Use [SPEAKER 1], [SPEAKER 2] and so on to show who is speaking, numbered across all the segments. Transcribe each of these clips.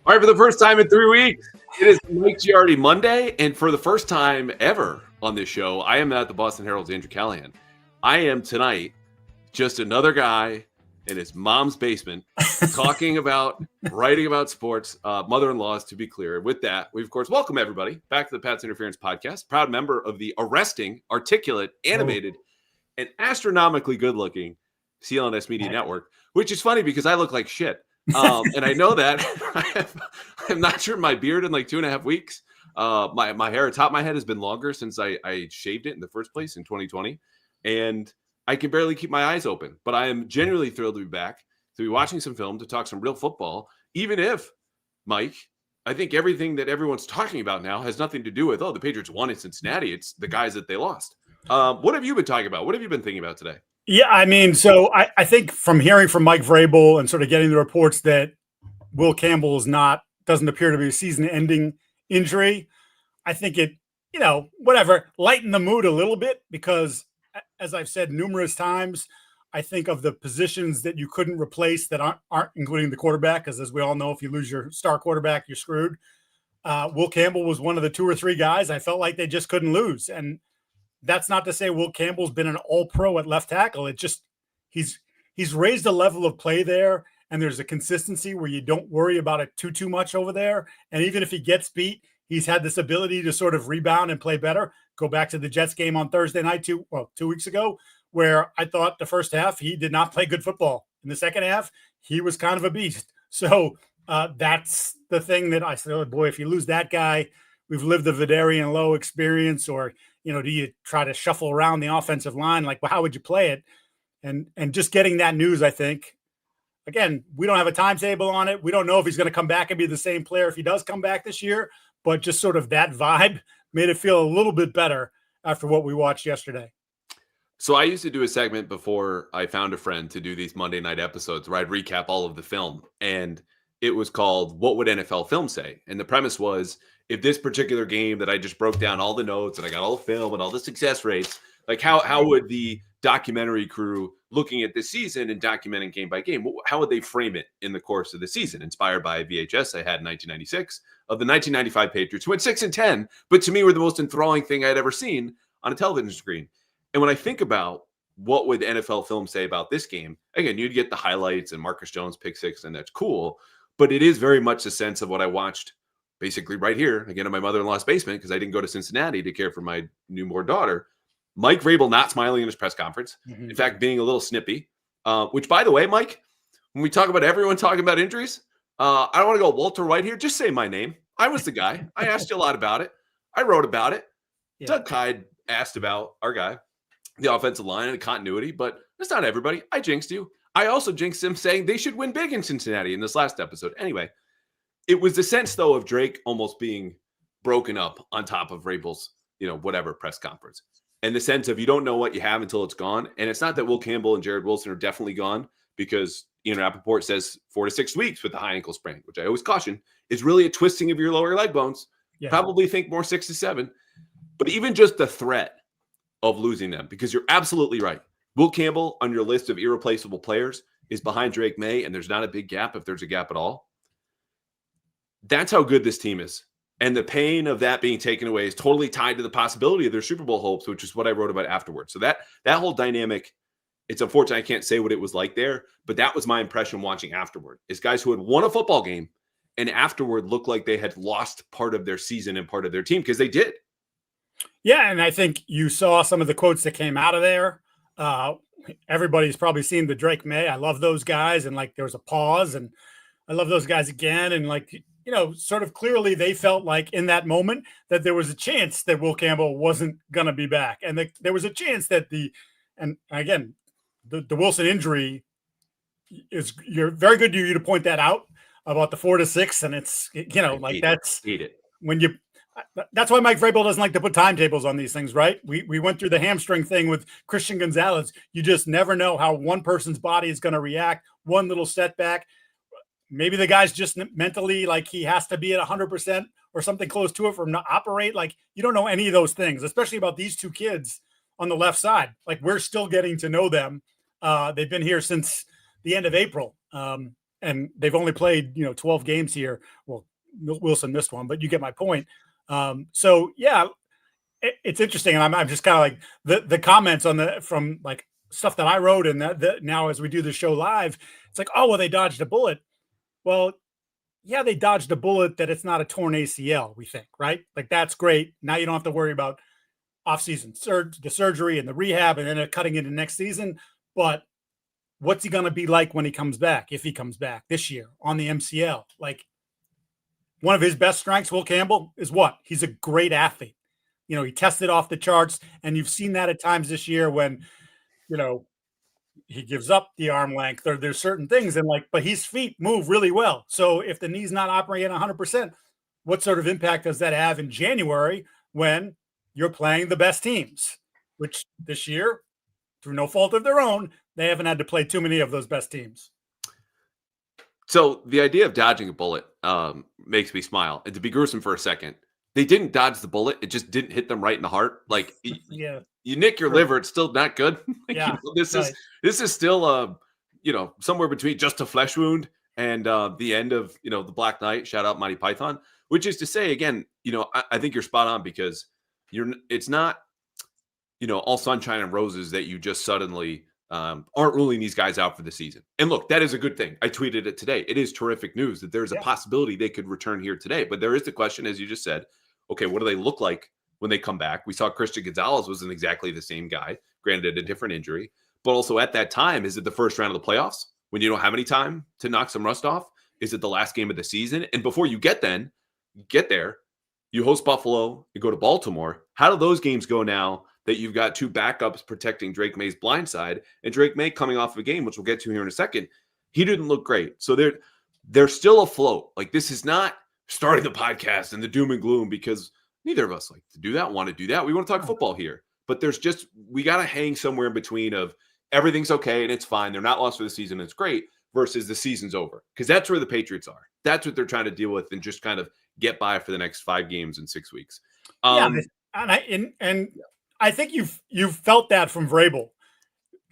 [SPEAKER 1] All right, for the first time in 3 weeks, it is Mike Giardi Monday, and for the first time ever on this show, I am at the Boston Herald's Andrew Callahan. I am tonight just another guy in his mom's basement talking about, writing about sports, mother-in-laws, to be clear. With that, we, of course, welcome everybody back to the Pat's Interference Podcast, proud member of the arresting, articulate, animated, and astronomically good-looking CLNS Media Network, which is funny because I look like shit. And I know that I'm not sure my beard in like 2.5 weeks. My hair atop my head has been longer since I shaved it in the first place in 2020. And I can barely keep my eyes open, but I am genuinely thrilled to be back, to be watching some film, to talk some real football, even if, Mike, I think everything that everyone's talking about now has nothing to do with, the Patriots won in Cincinnati. It's the guys that they lost. What have you been talking about? What have you been thinking about today?
[SPEAKER 2] Yeah, I mean, so I think from hearing from Mike Vrabel and sort of getting the reports that Will Campbell doesn't appear to be a season-ending injury, I think it, lightened the mood a little bit because, as I've said numerous times, I think of the positions that you couldn't replace that aren't including the quarterback, because as we all know, if you lose your star quarterback, you're screwed. Will Campbell was one of the 2 or 3 guys I felt like they just couldn't lose, and that's not to say Will Campbell's been an all-pro at left tackle. It just he's raised a level of play there, and there's a consistency where you don't worry about it too much over there. And even if he gets beat, he's had this ability to sort of rebound and play better. Go back to the Jets game on Thursday night 2 weeks ago, where I thought the first half he did not play good football. In the second half, he was kind of a beast. So that's the thing that I said, oh boy, if you lose that guy, we've lived the Vidarian Lowe experience, or do you try to shuffle around the offensive line? Like, well, how would you play it? And just getting that news, I think, again, we don't have a timetable on it. We don't know if he's going to come back and be the same player if he does come back this year, but just sort of that vibe made it feel a little bit better after what we watched yesterday.
[SPEAKER 1] So I used to do a segment before I found a friend to do these Monday night episodes where I'd recap all of the film, and it was called What Would NFL Film Say? And the premise was, if this particular game that I just broke down all the notes and I got all the film and all the success rates, like how would the documentary crew looking at this season and documenting game by game, how would they frame it in the course of the season? Inspired by a VHS I had in 1996 of the 1995 Patriots, who went 6-10, but to me were the most enthralling thing I'd ever seen on a television screen. And when I think about what would NFL Film say about this game, again, you'd get the highlights and Marcus Jones pick 6, and that's cool. But it is very much the sense of what I watched basically right here, again, in my mother-in-law's basement, because I didn't go to Cincinnati to care for my newborn daughter. Mike Vrabel not smiling in his press conference. Mm-hmm. In fact, being a little snippy, which, by the way, Mike, when we talk about everyone talking about injuries, I don't want to go Walter White here. Just say my name. I was the guy. I asked you a lot about it. I wrote about it. Yeah. Doug Hyde asked about our guy, the offensive line and the continuity, but that's not everybody. I jinxed you. I also jinxed him saying they should win big in Cincinnati in this last episode. Anyway, it was the sense, though, of Drake almost being broken up on top of Vrabel's, whatever press conference. And the sense of you don't know what you have until it's gone. And it's not that Will Campbell and Jared Wilson are definitely gone, because, Rappaport says 4 to 6 weeks with the high ankle sprain, which I always caution is really a twisting of your lower leg bones. Yeah. Probably think more 6 to 7. But even just the threat of losing them, because you're absolutely right. Will Campbell on your list of irreplaceable players is behind Drake May, and there's not a big gap if there's a gap at all. That's how good this team is. And the pain of that being taken away is totally tied to the possibility of their Super Bowl hopes, which is what I wrote about afterwards. So that whole dynamic, it's unfortunate I can't say what it was like there, but that was my impression watching afterward, is guys who had won a football game and afterward looked like they had lost part of their season and part of their team, because they did.
[SPEAKER 2] Yeah, and I think you saw some of the quotes that came out of there. Everybody's probably seen the Drake May. I love those guys. And there was a pause, and I love those guys again. And sort of clearly they felt like in that moment that there was a chance that Will Campbell wasn't going to be back. And there was a chance that the Wilson injury you're very good to you to point that out about the 4 to 6. And it's, that's why Mike Vrabel doesn't like to put timetables on these things, right? We went through the hamstring thing with Christian Gonzalez. You just never know how one person's body is going to react. One little setback. Maybe the guy's just mentally he has to be at 100% or something close to it for him to operate. You don't know any of those things, especially about these 2 kids on the left side. We're still getting to know them. They've been here since the end of April. and they've only played 12 games here. Well, Wilson missed one, but you get my point. So yeah, it's interesting, and I'm just kind of like the comments from like stuff that I wrote, and that now as we do the show live, it's like, oh well, they dodged a bullet. Well, yeah, they dodged a bullet that it's not a torn ACL. We think, right? Like that's great. Now you don't have to worry about off-season the surgery and the rehab, and then cutting into next season. But what's he going to be like when he comes back? If he comes back this year on the MCL, like one of his best strengths, Will Campbell, is what? He's a great athlete. He tested off the charts, and you've seen that at times this year when, he gives up the arm length or there's certain things but his feet move really well. So if the knee's not operating 100%, what sort of impact does that have in January when you're playing the best teams, which this year, through no fault of their own, they haven't had to play too many of those best teams.
[SPEAKER 1] So the idea of dodging a bullet makes me smile. And to be gruesome for a second, they didn't dodge the bullet. It just didn't hit them right in the heart. Like
[SPEAKER 2] yeah,
[SPEAKER 1] you nick your liver, it's still not good. Like,
[SPEAKER 2] yeah,
[SPEAKER 1] this is still somewhere between just a flesh wound and the end of the Black Knight. Shout out Monty Python. Which is to say, again, I think you're spot on because it's not all sunshine and roses that you just suddenly aren't ruling these guys out for the season. And look, that is a good thing. I tweeted it today. It is terrific news that there's a possibility they could return here today. But there is the question, as you just said, okay, what do they look like when they come back? We saw Christian Gonzalez wasn't exactly the same guy, granted a different injury. But also at that time, is it the first round of the playoffs when you don't have any time to knock some rust off? Is it the last game of the season? And before you get there, you host Buffalo, you go to Baltimore. How do those games go now that you've got two backups protecting Drake May's blind side, and Drake May coming off of a game, which we'll get to here in a second? He didn't look great. So they're still afloat. Like, this is not starting the podcast and the doom and gloom, because neither of us like to do that, want to do that. We want to talk football here. But we got to hang somewhere in between of everything's okay and it's fine. They're not lost for the season. It's great versus the season's over. Because that's where the Patriots are. That's what they're trying to deal with and just kind of get by for the next 5 games in 6 weeks.
[SPEAKER 2] And I think you've felt that from Vrabel.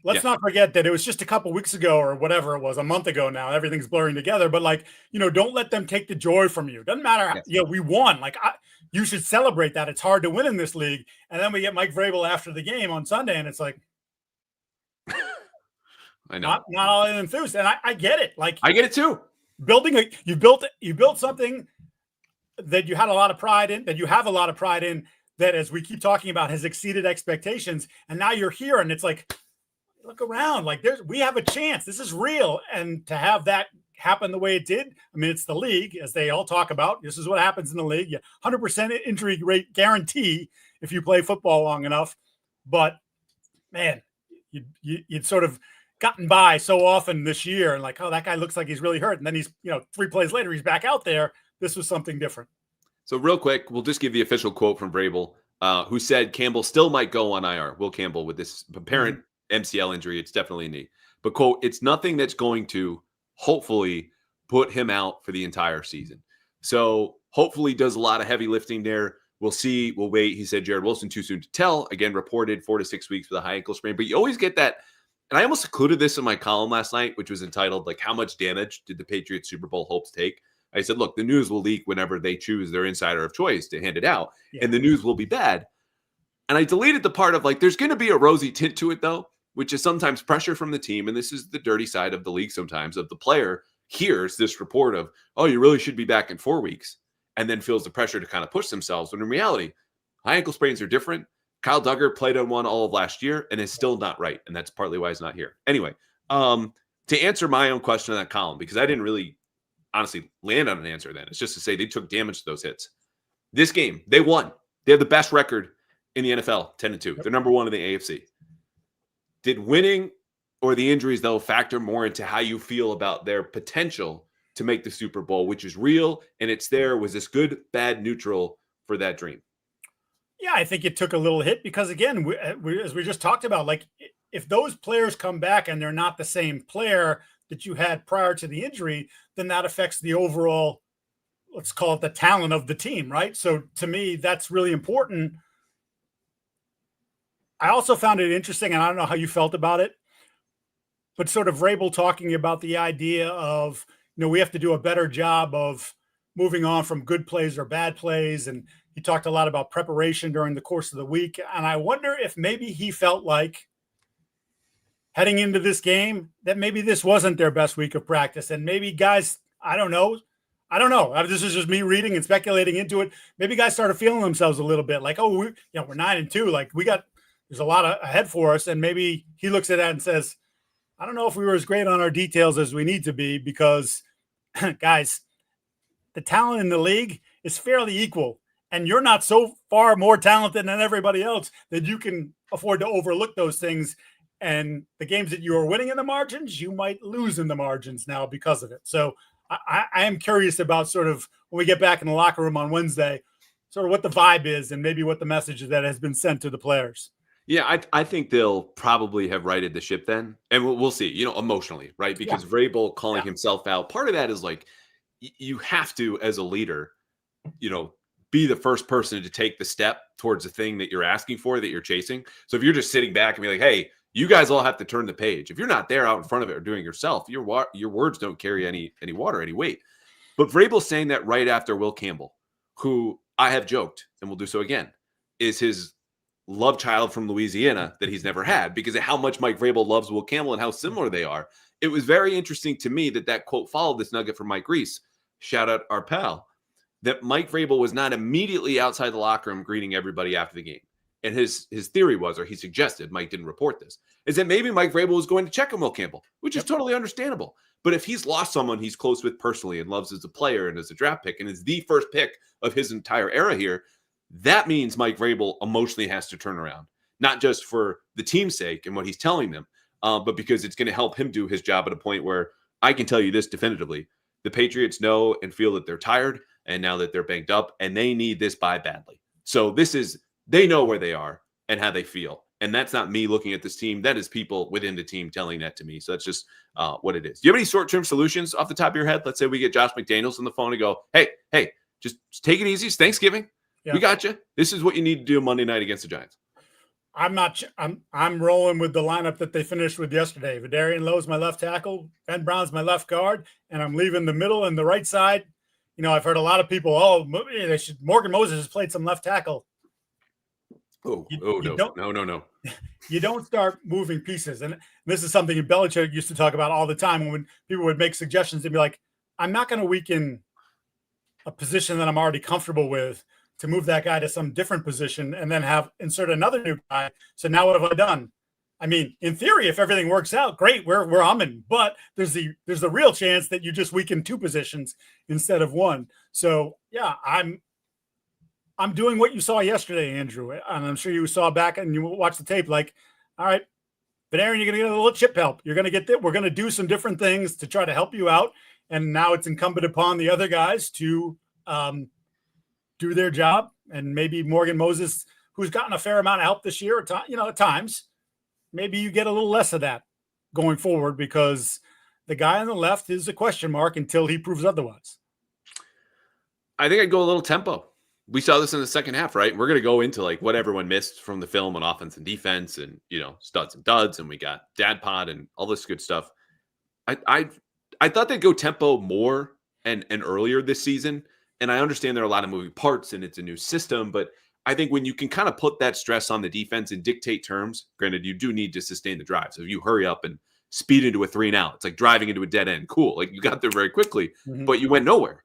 [SPEAKER 2] Let's not forget that it was just a couple weeks ago or whatever it was, a month ago now. Everything's blurring together. But don't let them take the joy from you. Doesn't matter. We won. You should celebrate that. It's hard to win in this league. And then we get Mike Vrabel after the game on Sunday, and it's like,
[SPEAKER 1] I know,
[SPEAKER 2] not all enthused. And I get it.
[SPEAKER 1] I get it too.
[SPEAKER 2] You built something that you had a lot of pride in, that you have a lot of pride in, that, as we keep talking about, has exceeded expectations. And now you're here, and it's like, look around, we have a chance. This is real. And to have that happen the way it did, I mean, it's the league, as they all talk about. This is what happens in the league. 100% injury rate guarantee if you play football long enough. But man, you'd sort of gotten by so often this year, and oh, that guy looks like he's really hurt. And then he's, 3 plays later, he's back out there. This was something different.
[SPEAKER 1] So real quick, we'll just give the official quote from Vrabel, who said Campbell still might go on IR. Will Campbell, with this apparent MCL injury, it's definitely a knee. But quote, it's nothing that's going to hopefully put him out for the entire season. So hopefully does a lot of heavy lifting there. We'll see. We'll wait. He said Jared Wilson too soon to tell. Again, reported 4 to 6 weeks with a high ankle sprain. But you always get that. And I almost included this in my column last night, which was entitled, how much damage did the Patriots Super Bowl hopes take? I said, look, the news will leak whenever they choose their insider of choice to hand it out. Yeah. And the news will be bad. And I deleted the part of there's going to be a rosy tint to it, though, which is sometimes pressure from the team. And this is the dirty side of the league sometimes, of the player hears this report of, oh, you really should be back in 4 weeks, and then feels the pressure to kind of push themselves. When in reality, high ankle sprains are different. Kyle Duggar played on one all of last year and is still not right. And that's partly why he's not here. Anyway, to answer my own question in that column, because I didn't really honestly land on an answer then. It's just to say they took damage to those hits. This game, they won. They have the best record in the NFL, 10-2. They're number 1 in the AFC. Did winning or the injuries, though, factor more into how you feel about their potential to make the Super Bowl, which is real and it's there? Was this good, bad, neutral for that dream?
[SPEAKER 2] Yeah, I think it took a little hit because, again, as we just talked about, if those players come back and they're not the same player that you had prior to the injury, then that affects the overall, let's call it the talent of the team, right? So to me, that's really important. I also found it interesting, and I don't know how you felt about it, but sort of Vrabel talking about the idea of, we have to do a better job of moving on from good plays or bad plays. And he talked a lot about preparation during the course of the week. And I wonder if maybe he felt like heading into this game that maybe this wasn't their best week of practice. And maybe guys, I don't know. This is just me reading and speculating into it. Maybe guys started feeling themselves a little bit like, oh, we're 9-2. Like there's a lot ahead for us. And maybe he looks at that and says, I don't know if we were as great on our details as we need to be, because guys, the talent in the league is fairly equal. And you're not so far more talented than everybody else that you can afford to overlook those things. And the games that you are winning in the margins, you might lose in the margins now because of it. So I am curious about sort of when we get back in the locker room on Wednesday, sort of what the vibe is and maybe what the message that has been sent to the players.
[SPEAKER 1] Yeah, I think they'll probably have righted the ship then. And we'll see, emotionally, right? Because Vrabel calling himself out, part of that is like, you have to, as a leader, be the first person to take the step towards the thing that you're asking for, that you're chasing. So if you're just sitting back and be like, hey, you guys all have to turn the page. If you're not there out in front of it or doing it yourself, your words don't carry any water, any weight. But Vrabel's saying that right after Will Campbell, who I have joked, and will do so again, is his love child from Louisiana that he's never had, because of how much Mike Vrabel loves Will Campbell and how similar they are. It was very interesting to me that quote followed this nugget from Mike Reese. Shout out our pal. That Mike Vrabel was not immediately outside the locker room greeting everybody after the game. And his theory was, or he suggested, Mike didn't report this, is that maybe Mike Vrabel was going to check on Will Campbell, which is totally understandable. But if he's lost someone he's close with personally and loves as a player and as a draft pick and is the first pick of his entire era here, that means Mike Vrabel emotionally has to turn around, not just for the team's sake and what he's telling them, but because it's going to help him do his job at a point where I can tell you this definitively. The Patriots know and feel that they're tired, and now that they're banged up, and they need this bye badly. So they know where they are and how they feel. And that's not me looking at this team. That is people within the team telling that to me. So that's just what it is. Do you have any short-term solutions off the top of your head? Let's say we get Josh McDaniels on the phone and go, hey, just take it easy. It's Thanksgiving. Yeah. We got you. This is what you need to do Monday night against the Giants.
[SPEAKER 2] I'm rolling with the lineup that they finished with yesterday. Vidarian Lowe's my left tackle, Ben Brown's my left guard, and I'm leaving the middle and the right side. I've heard a lot of people, Morgan Moses has played some left tackle.
[SPEAKER 1] No.
[SPEAKER 2] You don't start moving pieces. And this is something Belichick used to talk about all the time when people would make suggestions. They'd be like, I'm not going to weaken a position that I'm already comfortable with to move that guy to some different position and then insert another new guy. So now what have I done? I mean, in theory, if everything works out, great, we're humming. But there's the real chance that you just weaken two positions instead of one. So yeah, I'm doing what you saw yesterday, Andrew, and I'm sure you saw back and you watched the tape. Like, all right, but Aaron, you're going to get a little chip help. You're going to get that. We're going to do some different things to try to help you out. And now it's incumbent upon the other guys to do their job. And maybe Morgan Moses, who's gotten a fair amount of help this year, at times, maybe you get a little less of that going forward, because the guy on the left is a question mark until he proves otherwise.
[SPEAKER 1] I think I'd go a little tempo. We saw this in the second half, right? We're going to go into like what everyone missed from the film on offense and defense and, studs and duds. And we got dad pod and all this good stuff. I thought they'd go tempo more and earlier this season. And I understand there are a lot of moving parts and it's a new system, but I think when you can kind of put that stress on the defense and dictate terms, granted, you do need to sustain the drive. So if you hurry up and speed into a 3-and-out, it's like driving into a dead end. Cool. Like you got there very quickly, but you went nowhere.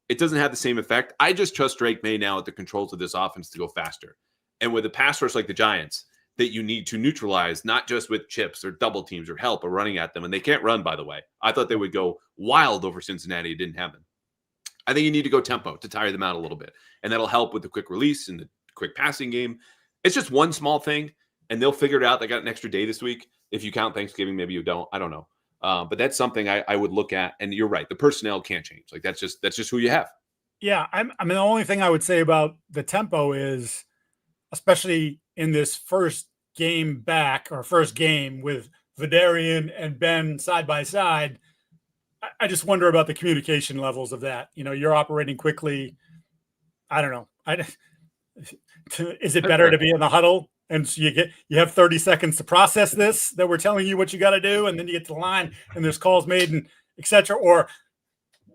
[SPEAKER 1] It doesn't have the same effect. I just trust Drake May now at the controls of this offense to go faster. And with a pass rush like the Giants that you need to neutralize, not just with chips or double teams or help or running at them. And they can't run, by the way. I thought they would go wild over Cincinnati. It didn't happen. I think you need to go tempo to tire them out a little bit. And that'll help with the quick release and the quick passing game. It's just one small thing, and they'll figure it out. They got an extra day this week. If you count Thanksgiving, maybe you don't. I don't know. But that's something I would look at. And you're right. The personnel can't change. Like that's just who you have.
[SPEAKER 2] Yeah. I mean, the only thing I would say about the tempo is, especially in this first game back or first game with Vidarian and Ben side by side, I just wonder about the communication levels of that. You're operating quickly. I don't know. Is it better to be in the huddle and so you have 30 seconds to process this, that we're telling you what you got to do, and then you get to the line and there's calls made and et cetera? Or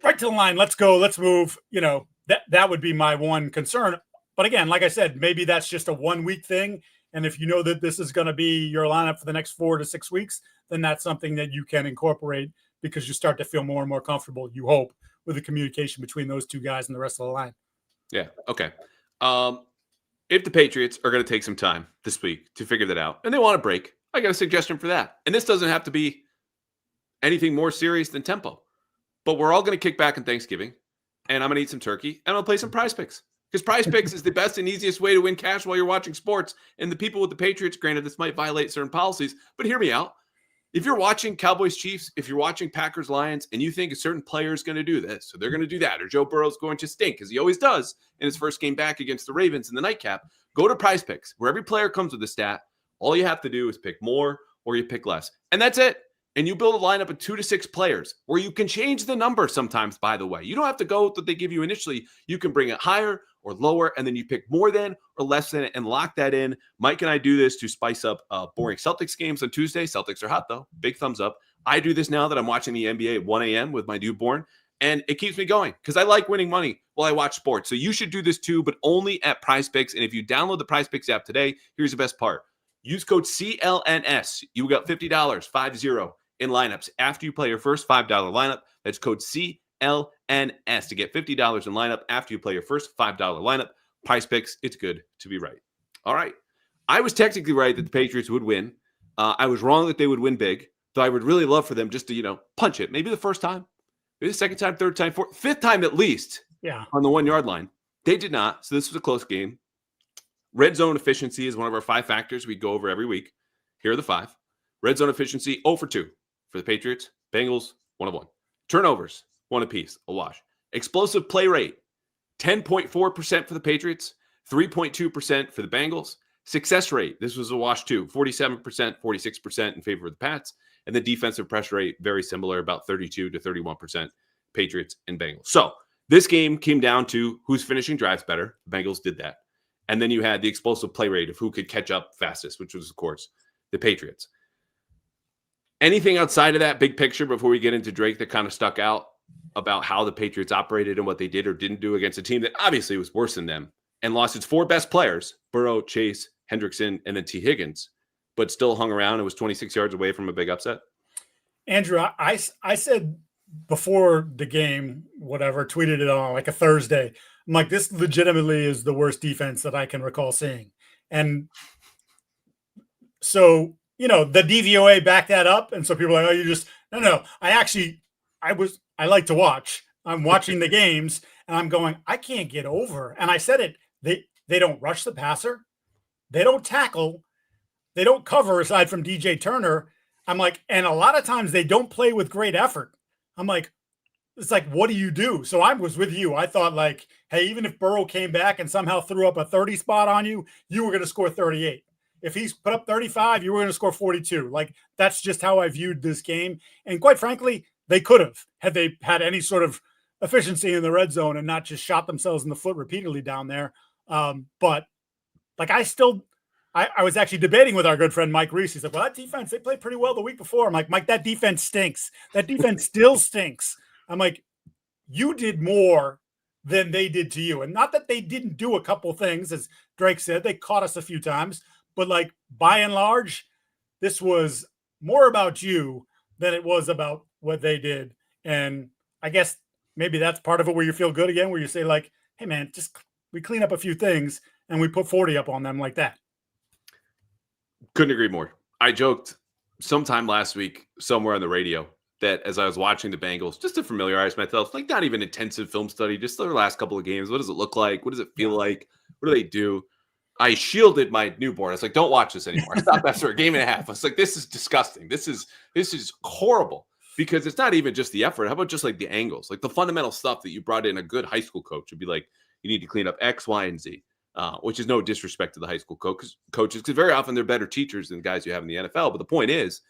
[SPEAKER 2] right to the line. Let's go. Let's move. That would be my one concern. But again, like I said, maybe that's just a 1 week thing. And if you know that this is going to be your lineup for the next 4 to 6 weeks, then that's something that you can incorporate because you start to feel more and more comfortable, you hope, with the communication between those two guys and the rest of the line.
[SPEAKER 1] Yeah. Okay. If the Patriots are going to take some time this week to figure that out and they want a break, I got a suggestion for that. And this doesn't have to be anything more serious than tempo, but we're all going to kick back on Thanksgiving and I'm going to eat some turkey and I'll play some Prize Picks. Because Prize Picks is the best and easiest way to win cash while you're watching sports. And the people with the Patriots, granted, this might violate certain policies, but hear me out. If you're watching Cowboys Chiefs, if you're watching Packers Lions, and you think a certain player is going to do this, so they're going to do that, or Joe Burrow's going to stink, as he always does in his first game back against the Ravens in the nightcap, go to Prize Picks, where every player comes with a stat. All you have to do is pick more or you pick less. And that's it. And you build a lineup of 2 to 6 players where you can change the number sometimes, by the way. You don't have to go with what they give you initially. You can bring it higher or lower, and then you pick more than or less than and lock that in. Mike and I do this to spice up boring Celtics games on Tuesday. Celtics are hot, though. Big thumbs up. I do this now that I'm watching the NBA at 1 a.m. with my newborn, and it keeps me going because I like winning money while I watch sports. So you should do this too, but only at Prize Picks. And if you download the Prize Picks app today, here's the best part. Use code CLNS. You got $50, 50, in lineups after you play your first $5 lineup. That's code CLNS to get $50 in lineup after you play your first $5 lineup. Prize Picks, it's good to be right. All right. I was technically right that the Patriots would win. I was wrong that they would win big, though I would really love for them just to, punch it. Maybe the first time, maybe the second time, third time, fourth, fifth time at least on the 1 yard line. They did not. So this was a close game. Red zone efficiency is one of our 5 factors we go over every week. Here are the 5. Red zone efficiency, 0 for 2. For the Patriots, Bengals, 1 of 1. Turnovers, 1 apiece, a wash. Explosive play rate, 10.4% for the Patriots, 3.2% for the Bengals. Success rate, this was a wash too, 47%, 46% in favor of the Pats. And the defensive pressure rate, very similar, about 32 to 31%, Patriots and Bengals. So this game came down to who's finishing drives better. The Bengals did that. And then you had the explosive play rate of who could catch up fastest, which was, of course, the Patriots. Anything outside of that big picture before we get into Drake that kind of stuck out about how the Patriots operated and what they did or didn't do against a team that obviously was worse than them and lost its 4 best players, Burrow, Chase, Hendrickson, and then T. Higgins, but still hung around and was 26 yards away from a big upset?
[SPEAKER 2] Andrew, I said before the game, whatever, tweeted it on like a Thursday. I'm like, this legitimately is the worst defense that I can recall seeing. And so, the DVOA backed that up. And so people are like, oh, you just, no. I like to watch. I'm watching the games and I'm going, I can't get over. And I said it, they don't rush the passer. They don't tackle. They don't cover aside from DJ Turner. I'm like, and a lot of times they don't play with great effort. I'm like, it's like, what do you do? So I was with you. I thought like, hey, even if Burrow came back and somehow threw up a 30 spot on you, you were going to score 38. If he's put up 35, you were going to score 42. Like, that's just how I viewed this game. And quite frankly, they could have, had they had any sort of efficiency in the red zone and not just shot themselves in the foot repeatedly down there. But like, I was actually debating with our good friend Mike Reese. He's like, well, that defense, they played pretty well the week before. I'm like, Mike, that defense stinks. That defense still stinks. I'm like, you did more than they did to you. And not that they didn't do a couple things, as Drake said, they caught us a few times, but like, by and large, this was more about you than it was about what they did. And I guess maybe that's part of it where you feel good again, where you say like, hey man, just we clean up a few things and we put 40 up on them like that.
[SPEAKER 1] Couldn't agree more. I joked sometime last week somewhere on the radio that as I was watching the Bengals, just to familiarize myself, like not even intensive film study, just their last couple of games. What does it look like? What does it feel like? What do they do? I shielded my newborn. I was like, don't watch this anymore. I stopped after a game and a half. I was like, this is disgusting. This is horrible, because it's not even just the effort. How about just like the angles, like the fundamental stuff that you brought in a good high school coach would be like, you need to clean up X, Y, and Z, which is no disrespect to the high school coaches, because very often they're better teachers than guys you have in the NFL. But the point is,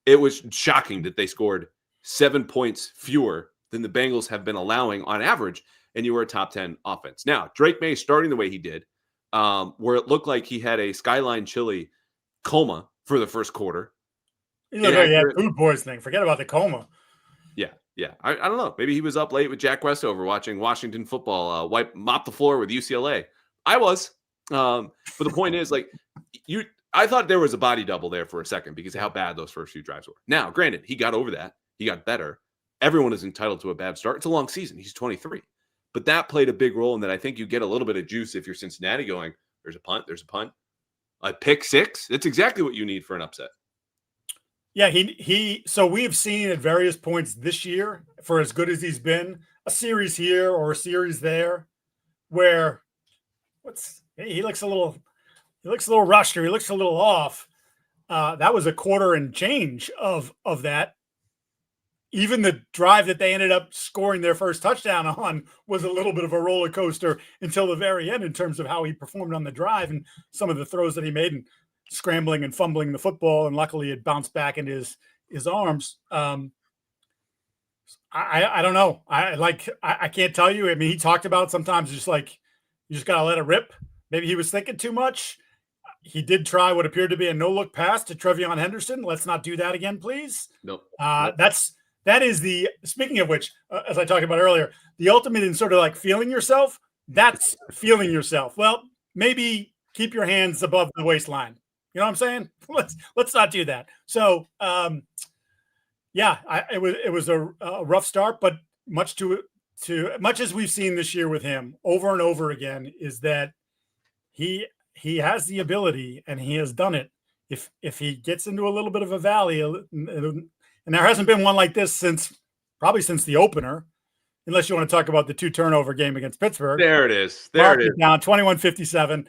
[SPEAKER 1] it was shocking that they scored 7 points fewer than the Bengals have been allowing on average, and you were a top 10 offense. Now, Drake May starting the way he did, where it looked like he had a Skyline Chili coma for the first quarter.
[SPEAKER 2] You look like he had food poisoning. Forget about the coma.
[SPEAKER 1] Yeah. Yeah, I don't know. Maybe he was up late with Jack Westover watching Washington football, mop the floor with UCLA. I was. But the point is, like, I thought there was a body double there for a second because of how bad those first few drives were. Now, granted, he got over that. He got better. Everyone is entitled to a bad start. It's a long season. He's 23. But that played a big role in that. I think you get a little bit of juice if you're Cincinnati going, there's a punt, a pick six. That's exactly what you need for an upset.
[SPEAKER 2] Yeah, so we've seen at various points this year, for as good as he's been, a series here or a series there where he looks a little rushed, or he looks a little off. That was a quarter and change of that. Even the drive that they ended up scoring their first touchdown on was a little bit of a roller coaster until the very end in terms of how he performed on the drive and some of the throws that he made and scrambling and fumbling the football. And luckily it bounced back into his arms. I don't know. I can't tell you. I mean, he talked about sometimes just like, you just got to let it rip. Maybe he was thinking too much. He did try what appeared to be a no-look pass to Trevion Henderson. Let's not do that again, please.
[SPEAKER 1] Nope.
[SPEAKER 2] That is the, speaking of which, as I talked about earlier, the ultimate in sort of like feeling yourself, that's feeling yourself. Well, maybe keep your hands above the waistline. You know what I'm saying? Let's not do that. So, it was a rough start, but much as we've seen this year with him over and over again is that he has the ability, and he has done it. If he gets into a little bit of a valley, and there hasn't been one like this since the opener, unless you want to talk about the 2 turnover game against Pittsburgh.
[SPEAKER 1] There it is.
[SPEAKER 2] Down 21-57,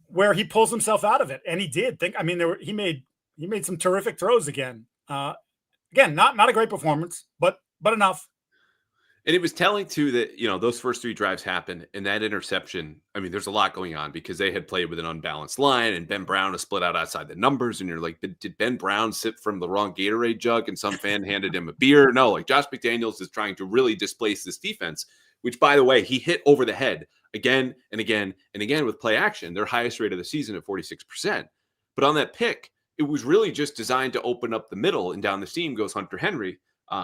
[SPEAKER 2] where he pulls himself out of it, and he did. He made some terrific throws again. Again, not a great performance, but enough.
[SPEAKER 1] And it was telling too that, those first 3 drives happened, and that interception, I mean, there's a lot going on because they had played with an unbalanced line, and Ben Brown has split out outside the numbers. And you're like, did Ben Brown sip from the wrong Gatorade jug and some fan handed him a beer? No, like Josh McDaniels is trying to really displace this defense, which, by the way, he hit over the head again and again and again with play action, their highest rate of the season at 46%. But on that pick, it was really just designed to open up the middle, and down the seam goes Hunter Henry.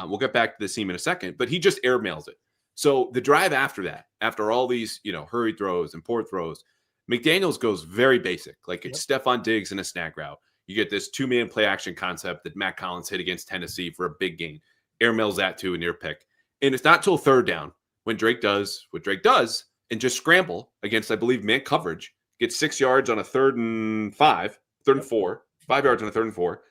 [SPEAKER 1] We'll get back to the seam in a second, but he just airmails it. So the drive after that, after all these, hurried throws and poor throws, McDaniels goes very basic. Like it's Stephon Diggs in a snag route. You get this 2-man play action concept that Matt Collins hit against Tennessee for a big gain. Airmails that to a near pick. And it's not till 3rd down when Drake does what Drake does and just scramble against, I believe, man coverage, gets 6 yards on a 3rd and 4, 5 yards on a 3rd and 4.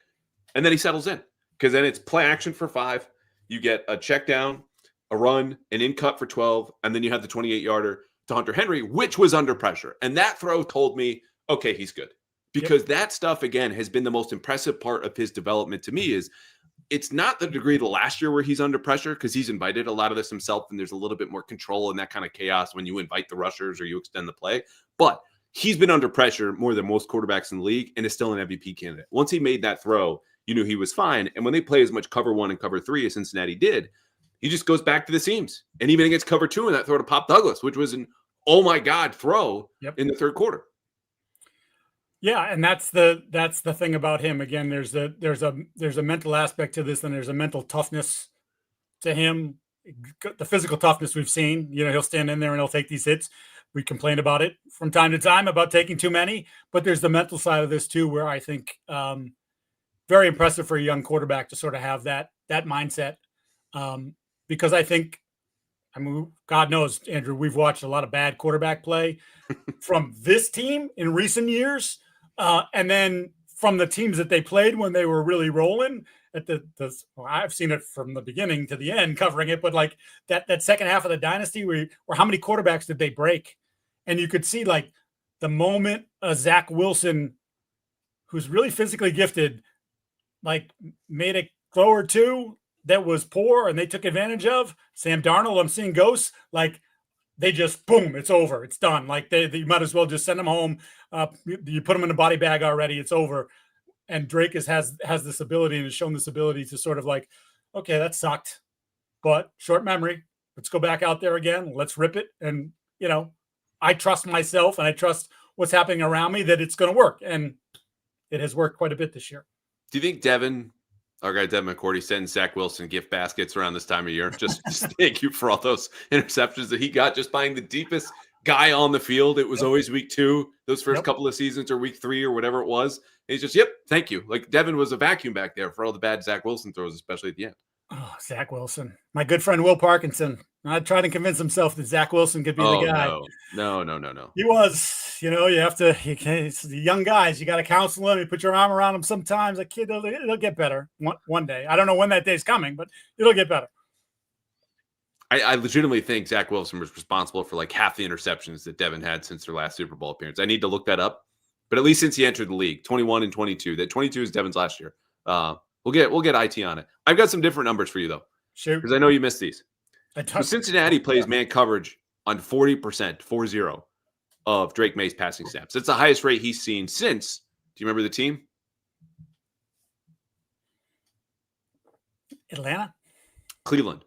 [SPEAKER 1] And then he settles in. Because then it's play action for 5. You get a check down, a run, an in cut for 12, and then you have the 28-yarder to Hunter Henry, which was under pressure. And that throw told me, okay, he's good. Because that stuff, again, has been the most impressive part of his development to me. Is it's not the degree to last year where he's under pressure, because he's invited a lot of this himself, and there's a little bit more control in that kind of chaos when you invite the rushers or you extend the play. But he's been under pressure more than most quarterbacks in the league and is still an MVP candidate. Once he made that throw, you knew he was fine. And when they play as much cover 1 and cover 3 as Cincinnati did, he just goes back to the seams. And even against cover 2 in that throw to Pop Douglas, which was an oh my God throw in the 3rd quarter.
[SPEAKER 2] Yeah, and that's the thing about him. Again, there's a mental aspect to this, and there's a mental toughness to him. The physical toughness we've seen. He'll stand in there and he'll take these hits. We complain about it from time to time about taking too many, but there's the mental side of this too, where I think very impressive for a young quarterback to sort of have that mindset. Because I think, God knows, Andrew, we've watched a lot of bad quarterback play from this team in recent years. And then from the teams that they played when they were really rolling at I've seen it from the beginning to the end covering it, but like that second half of the dynasty where how many quarterbacks did they break? And you could see like the moment Zach Wilson, who's really physically gifted, like made a throw or two that was poor and they took advantage of. Sam Darnold, I'm seeing ghosts. Like they just, boom, it's over. It's done. Like you might as well just send them home. You put them in a body bag already. It's over. And Drake has this ability and has shown this ability to sort of like, okay, that sucked, but short memory. Let's go back out there again. Let's rip it. And, I trust myself and I trust what's happening around me that it's going to work. And it has worked quite a bit this year.
[SPEAKER 1] Do you think Devin Our guy Devin McCourty sends Zach Wilson gift baskets around this time of year. Just thank you for all those interceptions that he got just buying the deepest guy on the field. It was always week 2, those first couple of seasons, or week 3 or whatever it was. And he's just, yep, thank you. Like Devin was a vacuum back there for all the bad Zach Wilson throws, especially at the end.
[SPEAKER 2] Oh, Zach Wilson. My good friend Will Parkinson. I tried to convince himself that Zach Wilson could be the guy.
[SPEAKER 1] No.
[SPEAKER 2] He was, you have to, it's the young guys. You got to counsel him. You put your arm around him sometimes. Like, kid, it'll get better one day. I don't know when that day's coming, but it'll get better.
[SPEAKER 1] I legitimately think Zach Wilson was responsible for like half the interceptions that Devin had since their last Super Bowl appearance. I need to look that up. But at least since he entered the league, 21 and 22. That 22 is Devin's last year. We'll get IT on it. I've got some different numbers for you, though.
[SPEAKER 2] Sure.
[SPEAKER 1] Because I know you missed these. So Cincinnati plays man coverage on 40%, 40, of Drake May's passing snaps. That's the highest rate he's seen since, do you remember the team?
[SPEAKER 2] Atlanta?
[SPEAKER 1] Cleveland.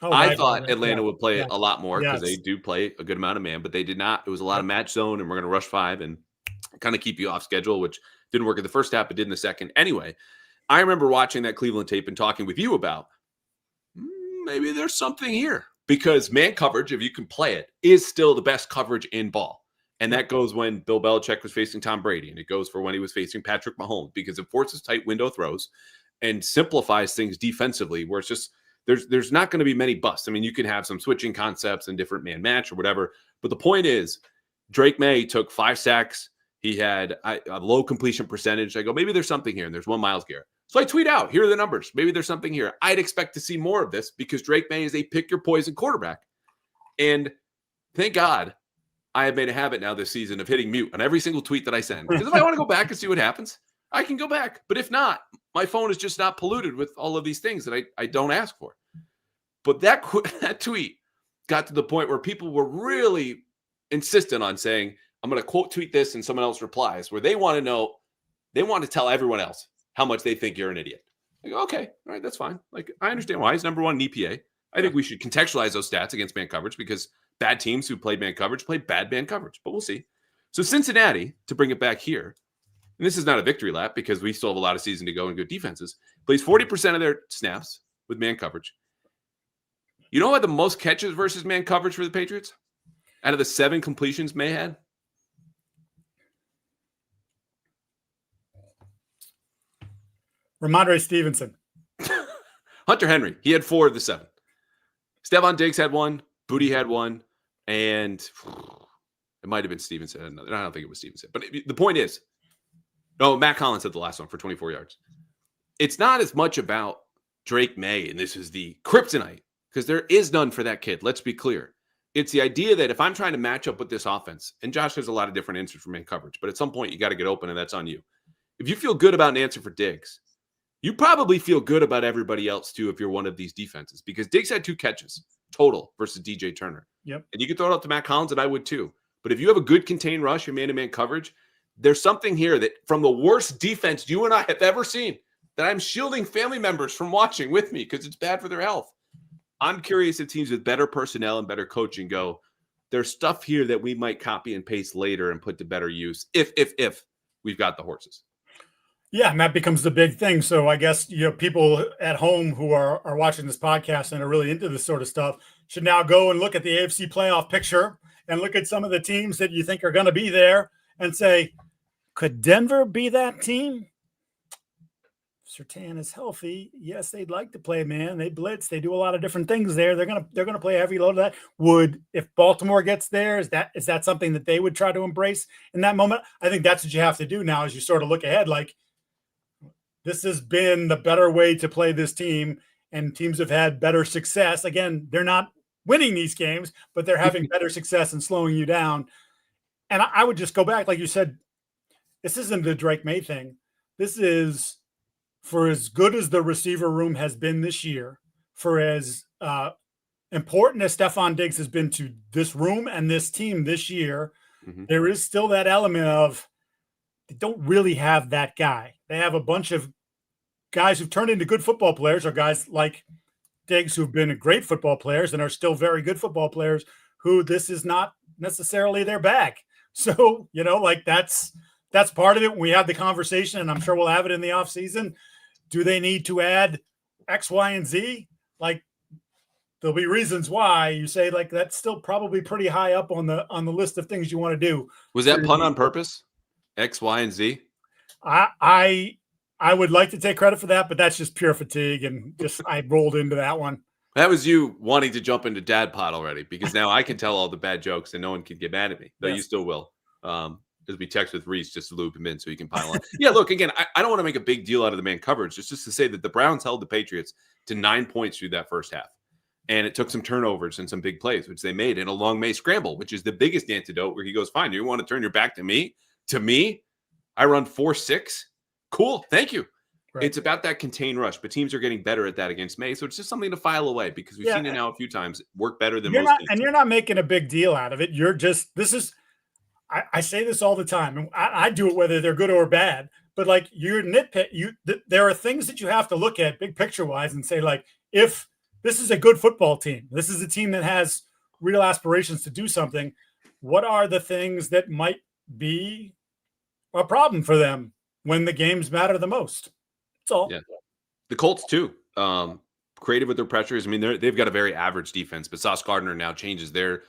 [SPEAKER 2] Oh,
[SPEAKER 1] I thought Atlanta would play it a lot more because
[SPEAKER 2] Yes.
[SPEAKER 1] they do play a good amount of man, but they did not. It was a lot of match zone, and we're going to rush 5 and kind of keep you off schedule, which didn't work in the first half, but did in the second. Anyway, I remember watching that Cleveland tape and talking with you about maybe there's something here because man coverage, if you can play it, is still the best coverage in ball. And that goes when Bill Belichick was facing Tom Brady, and it goes for when he was facing Patrick Mahomes because it forces tight window throws and simplifies things defensively where it's just there's not going to be many busts. I mean, you can have some switching concepts and different man match or whatever. But the point is, Drake May took 5 sacks. He had a low completion percentage. I go, maybe there's something here. And there's one Myles Garrett. So I tweet out, here are the numbers. Maybe there's something here. I'd expect to see more of this because Drake May is a pick your poison quarterback. And thank God I have made a habit now this season of hitting mute on every single tweet that I send. Because if I want to go back and see what happens, I can go back. But if not, my phone is just not polluted with all of these things that I don't ask for. But that tweet got to the point where people were really insistent on saying, I'm going to quote tweet this and someone else replies, where they want to know, they want to tell everyone else how much they think you're an idiot. I go, okay, all right, that's fine. Like, I understand why he's number 1 in EPA. I think we should contextualize those stats against man coverage because bad teams who played man coverage play bad man coverage, but we'll see. So Cincinnati, to bring it back here, and this is not a victory lap because we still have a lot of season to go and good defenses, plays 40% of their snaps with man coverage. You know who had the most catches versus man coverage for the Patriots? Out of the 7 completions May had?
[SPEAKER 2] Ramondre Stevenson.
[SPEAKER 1] Hunter Henry. He had 4 of the 7. Stephon Diggs had 1. Booty had 1. And it might have been Stevenson. I don't think it was Stevenson. But the point is, Matt Collins had the last one for 24 yards. It's not as much about Drake May, and this is the kryptonite, because there is none for that kid. Let's be clear. It's the idea that if I'm trying to match up with this offense, and Josh has a lot of different answers for man coverage, but at some point you got to get open, and that's on you. If you feel good about an answer for Diggs, you probably feel good about everybody else too if you're one of these defenses, because Diggs had 2 catches total versus DJ Turner.
[SPEAKER 2] Yep.
[SPEAKER 1] And you can throw it out to Matt Collins, and I would too. But if you have a good contained rush and man-to-man coverage, there's something here that from the worst defense you and I have ever seen that I'm shielding family members from watching with me because it's bad for their health. I'm curious if teams with better personnel and better coaching go, there's stuff here that we might copy and paste later and put to better use if we've got the horses.
[SPEAKER 2] Yeah, and that becomes the big thing. So I guess people at home who are watching this podcast and are really into this sort of stuff should now go and look at the AFC playoff picture and look at some of the teams that you think are going to be there and say, could Denver be that team? Surtain is healthy. Yes, they'd like to play man. They blitz. They do a lot of different things there. They're gonna play a heavy load of that. If Baltimore gets there, is that something that they would try to embrace in that moment? I think that's what you have to do now as you sort of look ahead. Like, this has been the better way to play this team, and teams have had better success. Again, they're not winning these games, but they're having better success in slowing you down. And I would just go back, like you said, this isn't the Drake May thing. This is, for as good as the receiver room has been this year, for as important as Stephon Diggs has been to this room and this team this year, there is still that element of they don't really have that guy. They have a bunch of guys who've turned into good football players, or guys like Diggs who've been great football players and are still very good football players who this is not necessarily their bag. So, that's part of it. We had the conversation, and I'm sure we'll have it in the offseason. do they need to add X, Y, and Z? Like, there'll be reasons why. You say, like, that's still probably pretty high up on the list of things you want to do.
[SPEAKER 1] Was that pun on purpose? X, Y, and Z?
[SPEAKER 2] I would like to take credit for that, but that's just pure fatigue, and just I rolled into that one.
[SPEAKER 1] That was you wanting to jump into dad pod already, because now I can tell all the bad jokes and no one can get mad at me. Though you still will. As we text with Reese just to loop him in so he can pile on. Yeah, look, again, I don't want to make a big deal out of the man coverage. It's just to say that the Browns held the Patriots to 9 points through that first half. And it took some turnovers and some big plays, which they made in a long May scramble, which is the biggest antidote, where he goes, fine, you want to turn your back to me? To me? I run 4-6? Cool, thank you. Right. It's about that contained rush, but teams are getting better at that against May. So it's just something to file away, because we've seen it now a few times work better than most teams.
[SPEAKER 2] And you're not making a big deal out of it. You're just, I say this all the time, and I do it whether they're good or bad, but like, you're there are things that you have to look at big picture wise and say, like, if this is a good football team, this is a team that has real aspirations to do something, what are the things that might be a problem for them when the games matter the most? That's all.
[SPEAKER 1] Yeah. The Colts too, creative with their pressures. I mean, they've got a very average defense, but Sauce Gardner now changes their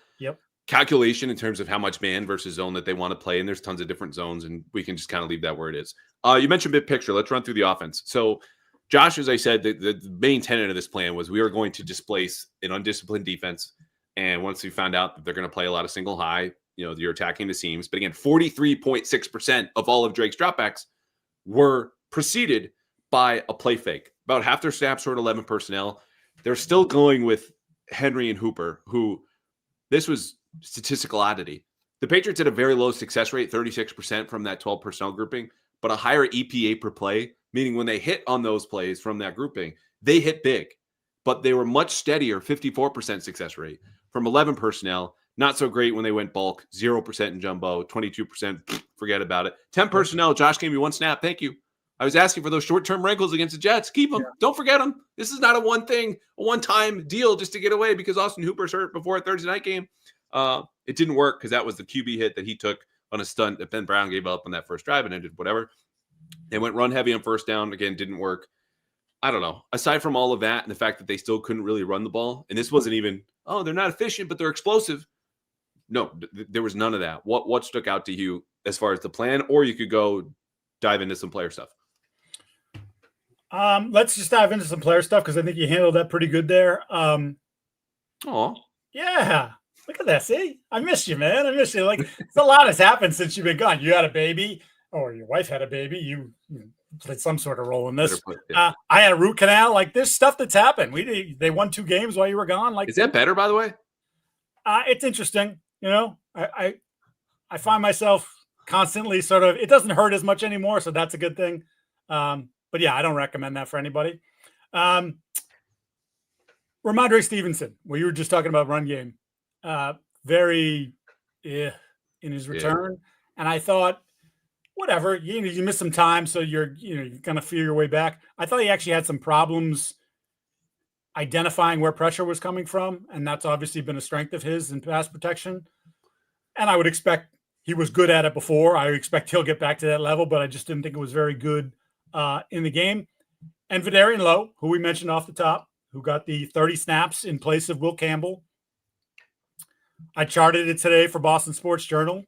[SPEAKER 1] calculation in terms of how much man versus zone that they want to play. And there's tons of different zones, and we can just kind of leave that where it is. You mentioned big picture. Let's run through the offense. So Josh, as I said, the main tenet of this plan was we are going to displace an undisciplined defense. And once we found out that they're going to play a lot of single high, you're attacking the seams. But again, 43.6% of all of Drake's dropbacks were preceded by a play fake. About half their snaps were at 11 personnel. They're still going with Henry and Hooper, who this was statistical oddity. The Patriots had a very low success rate, 36% from that 12 personnel grouping, but a higher EPA per play, meaning when they hit on those plays from that grouping, they hit big, but they were much steadier, 54% success rate from 11 personnel. Not so great when they went bulk, 0% in jumbo, 22%, forget about it. 10 personnel, Josh gave me one snap, thank you. I was asking for those short-term wrinkles against the Jets. Keep them. Yeah. Don't forget them. This is not a one-time deal just to get away because Austin Hooper's hurt before a Thursday night game. It didn't work because that was the QB hit that he took on a stunt that Ben Brown gave up on that first drive and ended whatever. They went run heavy on first down. Again, didn't work. I don't know. Aside from all of that and the fact that they still couldn't really run the ball, and this wasn't even, they're not efficient, but they're explosive. No, there was none of that. What stuck out to you as far as the plan, or you could go dive into some player stuff?
[SPEAKER 2] Let's just dive into some player stuff because I think you handled that pretty good there. Yeah. Look at that. See, I miss you, man. I miss you. Like, a lot has happened since you've been gone. You had a baby, or your wife had a baby. You played some sort of role in this. I had a root canal. Like, there's stuff that's happened. They won 2 games while you were gone. Like,
[SPEAKER 1] is that better, by the way?
[SPEAKER 2] It's interesting. I find myself constantly sort of, it doesn't hurt as much anymore, so that's a good thing. But yeah, I don't recommend that for anybody. Ramondre Stevenson, where you were just talking about run game, very in his return. And I thought, whatever, you missed some time, so you're going to feel your way back. I thought he actually had some problems identifying where pressure was coming from, and that's obviously been a strength of his in pass protection. And I would expect he was good at it before. I expect he'll get back to that level, but I just didn't think it was very good in the game. And Vidarian Lowe, who we mentioned off the top, who got the 30 snaps in place of Will Campbell. I charted it today for Boston Sports Journal.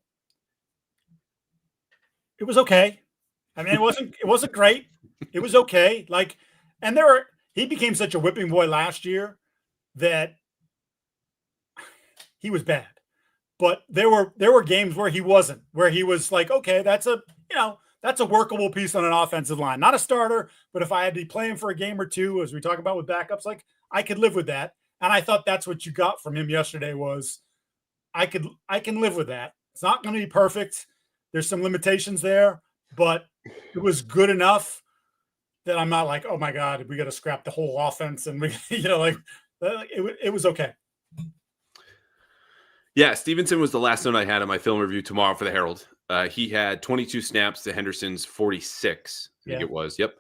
[SPEAKER 2] It was okay. I mean, it wasn't great. It was okay. Like, and he became such a whipping boy last year that he was bad. But there were games where he wasn't, where he was like, okay, that's a workable piece on an offensive line. Not a starter, but if I had to be playing for a game or two, as we talk about with backups, like, I could live with that. And I thought that's what you got from him yesterday was I can live with that. It's not going to be perfect. There's some limitations there, but it was good enough that I'm not like, oh my God, we got to scrap the whole offense. And it was okay.
[SPEAKER 1] Yeah, Stevenson was the last note I had on my film review tomorrow for the Herald. He had 22 snaps to Henderson's 46, I think it was. Yep.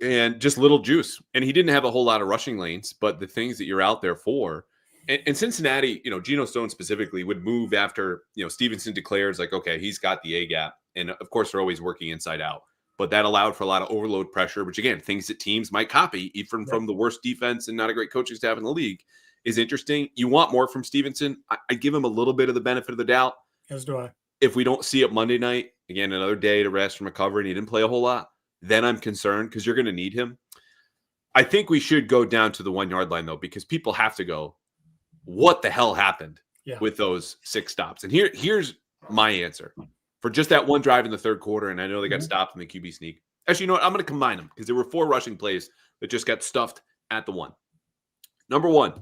[SPEAKER 1] And just little juice. And he didn't have a whole lot of rushing lanes, but the things that you're out there for. And Cincinnati, Geno Stone specifically would move after, Stevenson declares like, okay, he's got the A gap. And of course, they're always working inside out. but that allowed for a lot of overload pressure, which again, things that teams might copy, even from the worst defense and not a great coaching staff in the league, is interesting. You want more from Stevenson. I give him a little bit of the benefit of the doubt.
[SPEAKER 2] As do I.
[SPEAKER 1] If we don't see it Monday night, again, another day to rest and recover, and he didn't play a whole lot, then I'm concerned because you're going to need him. I think we should go down to the 1 yard line, though, because people have to go, what the hell happened with those 6 stops? And here's my answer. For just that one drive in the third quarter, and I know they got stopped in the QB sneak. Actually, you know what? I'm going to combine them because there were 4 rushing plays that just got stuffed at the 1. Number 1,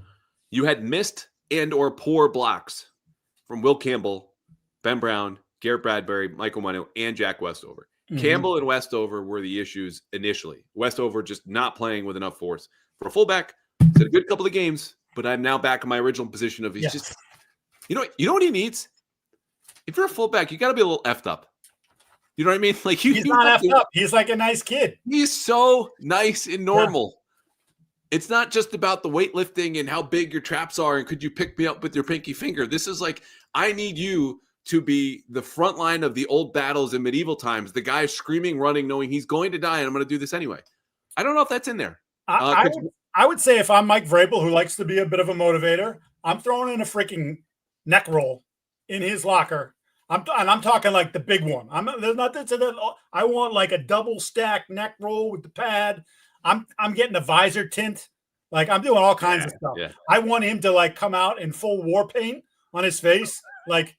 [SPEAKER 1] you had missed and or poor blocks from Will Campbell, Ben Brown, Garrett Bradbury, Michael Manu, and Jack Westover. Campbell and Westover were the issues initially. Westover just not playing with enough force. For a fullback, it's had a good couple of games, but I'm now back in my original position of he's just, you know what he needs? If you're a fullback, you got to be a little effed up. You know what I mean? Like
[SPEAKER 2] he's not effed up. He's like a nice kid.
[SPEAKER 1] He's so nice and normal. Yeah. It's not just about the weightlifting and how big your traps are and could you pick me up with your pinky finger. This is like, I need you to be the front line of the old battles in medieval times. The guy screaming, running, knowing he's going to die, and I'm going to do this anyway. I don't know if that's in there.
[SPEAKER 2] I would say if I'm Mike Vrabel, who likes to be a bit of a motivator, I'm throwing in a freaking neck roll in his locker. I'm talking like the big one. I want like a double stack neck roll with the pad. I'm getting a visor tint. Like I'm doing all kinds of stuff. Yeah. I want him to like come out in full war paint on his face. Like,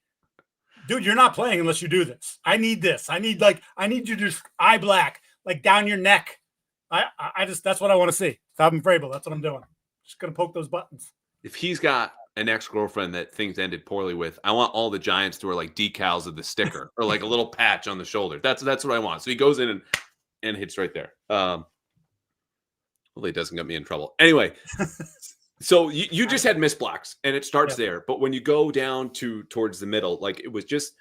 [SPEAKER 2] dude, you're not playing unless you do this. I need this. I need you to just eye black, like down your neck. I just, that's what I want to see. If I'm Vrabel, that's what I'm doing. Just going to poke those buttons.
[SPEAKER 1] If he's got an ex-girlfriend that things ended poorly with, I want all the Giants to wear like decals of the sticker or like a little patch on the shoulder. That's what I want. So he goes in and hits right there. Hopefully it doesn't get me in trouble. Anyway, so you just had missed blocks and it starts there. But when you go down towards the middle, like it was just,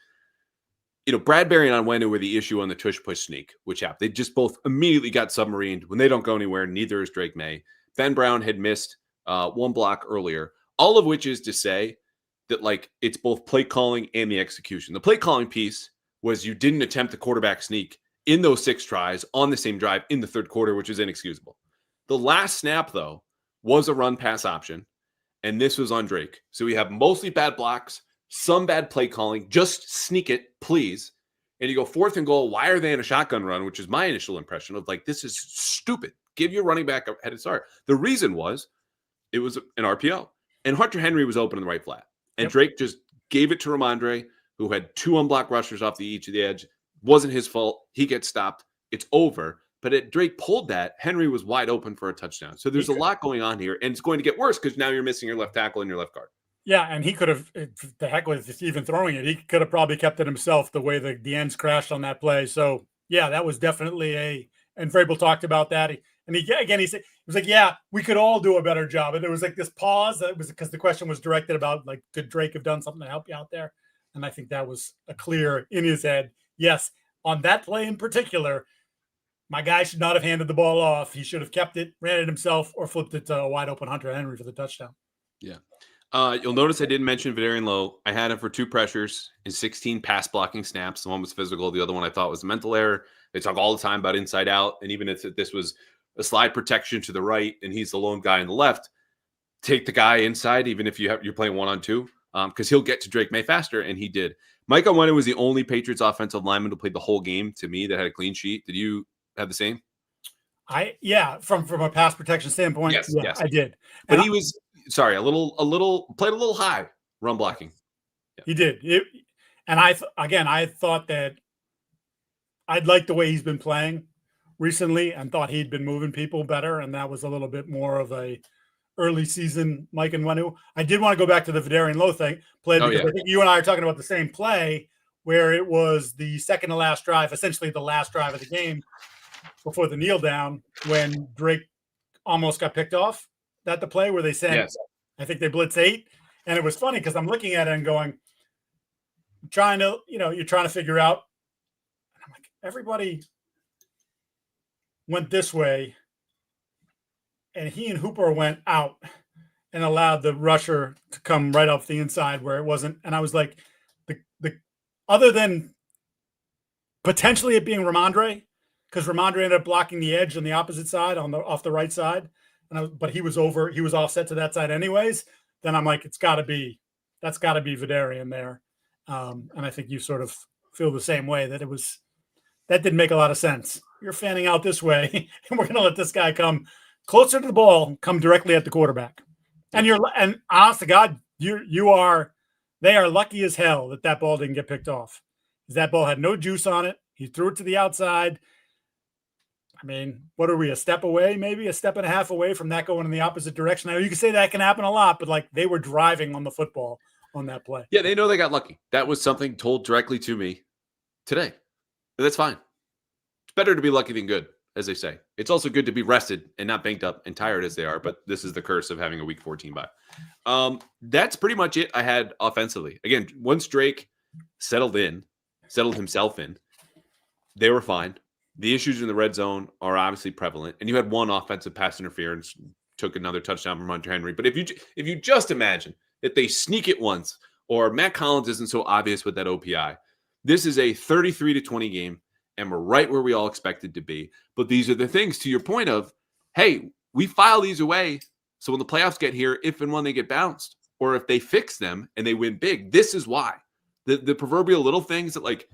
[SPEAKER 1] Bradbury and Onwenu were the issue on the tush push sneak, which happened. They just both immediately got submarined. When they don't go anywhere, neither is Drake May. Ben Brown had missed one block earlier, all of which is to say that like it's both play calling and the execution. The play calling piece was you didn't attempt the quarterback sneak in those 6 tries on the same drive in the third quarter, which is inexcusable. The last snap, though, was a run pass option, and this was on Drake. So we have mostly bad blocks, some bad play calling. Just sneak it, please. And you go 4th and goal. Why are they in a shotgun run? Which is my initial impression of like, this is stupid. Give your running back a headed start. The reason was it was an RPO, and Hunter Henry was open in the right flat. And Drake just gave it to Ramondre, who had 2 unblocked rushers off each of the edge. Wasn't his fault. He gets stopped. It's over. But Drake pulled that. Henry was wide open for a touchdown. So there's a lot going on here, and it's going to get worse because now you're missing your left tackle and your left guard.
[SPEAKER 2] Yeah, and he could have, the heck with even throwing it, he could have probably kept it himself the way the ends crashed on that play. So, yeah, that was definitely and Vrabel talked about that. He said, he was like, yeah, we could all do a better job. And there was like this pause. That was because the question was directed about like, could Drake have done something to help you out there? And I think that was a clear in his head. Yes, on that play in particular, my guy should not have handed the ball off. He should have kept it, ran it himself, or flipped it to a wide open Hunter Henry for the touchdown.
[SPEAKER 1] Yeah. You'll notice I didn't mention Vidarian Lowe. I had him for 2 pressures and 16 pass blocking snaps. The one was physical. The other one I thought was a mental error. They talk all the time about inside out. And even if this was a slide protection to the right and he's the lone guy on the left, take the guy inside, even if you're playing 1-on-2, because he'll get to Drake May faster, and he did. Mike Onwenu was the only Patriots offensive lineman to play the whole game to me that had a clean sheet. Did you have the same?
[SPEAKER 2] From a pass protection standpoint, yes. I did.
[SPEAKER 1] But he was played a little high run blocking.
[SPEAKER 2] Yeah. He did. I thought that I'd like the way he's been playing recently and thought he'd been moving people better, and that was a little bit more of a early season Mike Onwenu. I did want to go back to the Vidarian Lowe play because I think you and I are talking about the same play where it was the second to last drive, essentially the last drive of the game before the kneel down when Drake almost got picked off. That the play where they sent, I think they blitz 8. And it was funny because I'm looking at it and going, you're trying to figure out. And I'm like, everybody went this way. And he and Hooper went out and allowed the rusher to come right off the inside where it wasn't. And I was like, the other than potentially it being Ramondre, because Ramondre ended up blocking the edge on the opposite side off the right side, but he was offset to that side anyways. Then I'm like, that's got to be Vidarian there, and I think you sort of feel the same way that that didn't make a lot of sense. You're fanning out this way, and we're going to let this guy come closer to the ball, come directly at the quarterback, and honest to God, they are lucky as hell that ball didn't get picked off. That ball had no juice on it. He threw it to the outside. I mean, what are we, a step away, maybe a step and a half away from that going in the opposite direction? Now, you can say that can happen a lot, but like they were driving on the football on that play.
[SPEAKER 1] Yeah, they know they got lucky. That was something told directly to me today. But that's fine. It's better to be lucky than good, as they say. It's also good to be rested and not banked up and tired as they are, but this is the curse of having a week 14 bye. That's pretty much it I had offensively. Again, once Drake settled himself in, they were fine. The issues in the red zone are obviously prevalent, and you had one offensive pass interference, took another touchdown from Hunter Henry. But if you just imagine that they sneak it once, or Matt Collins isn't so obvious with that OPI, this is a 33-20 game, and we're right where we all expected to be. But these are the things, to your point of, hey, we file these away, so when the playoffs get here, if and when they get bounced, or if they fix them and they win big, this is why. The proverbial little things that like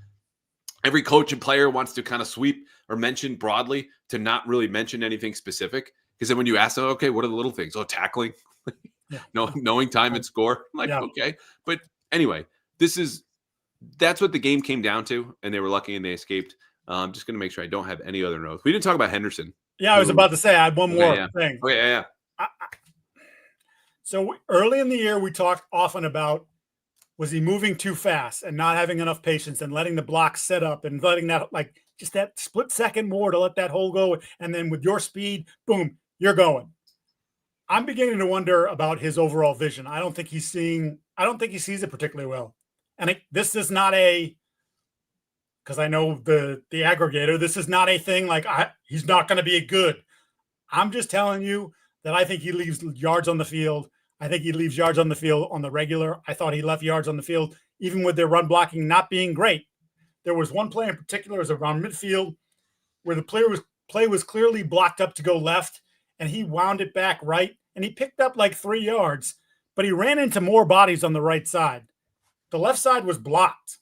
[SPEAKER 1] every coach and player wants to kind of sweep or mention broadly to not really mention anything specific. Because then when you ask them, okay, what are the little things? Oh, tackling, knowing time and score. I'm like, okay. But anyway, that's what the game came down to, and they were lucky and they escaped. I'm just going to make sure I don't have any other notes. We didn't talk about Henderson.
[SPEAKER 2] Yeah, I was about to say I had one more thing.
[SPEAKER 1] Oh, yeah.
[SPEAKER 2] So early in the year, we talked often about, was he moving too fast and not having enough patience and letting the block set up and letting that, like, just that split second more to let that hole go. And then with your speed, boom, you're going. I'm beginning to wonder about his overall vision. I don't think he sees it particularly well. And this is not because I know the aggregator, this is not a thing like he's not going to be good. I'm just telling you that I think he leaves yards on the field. I think he leaves yards on the field on the regular. I thought he left yards on the field, even with their run blocking not being great. There was one play in particular, it was around midfield, where the play was clearly blocked up to go left, and he wound it back right, and he picked up like 3 yards, but he ran into more bodies on the right side. The left side was blocked.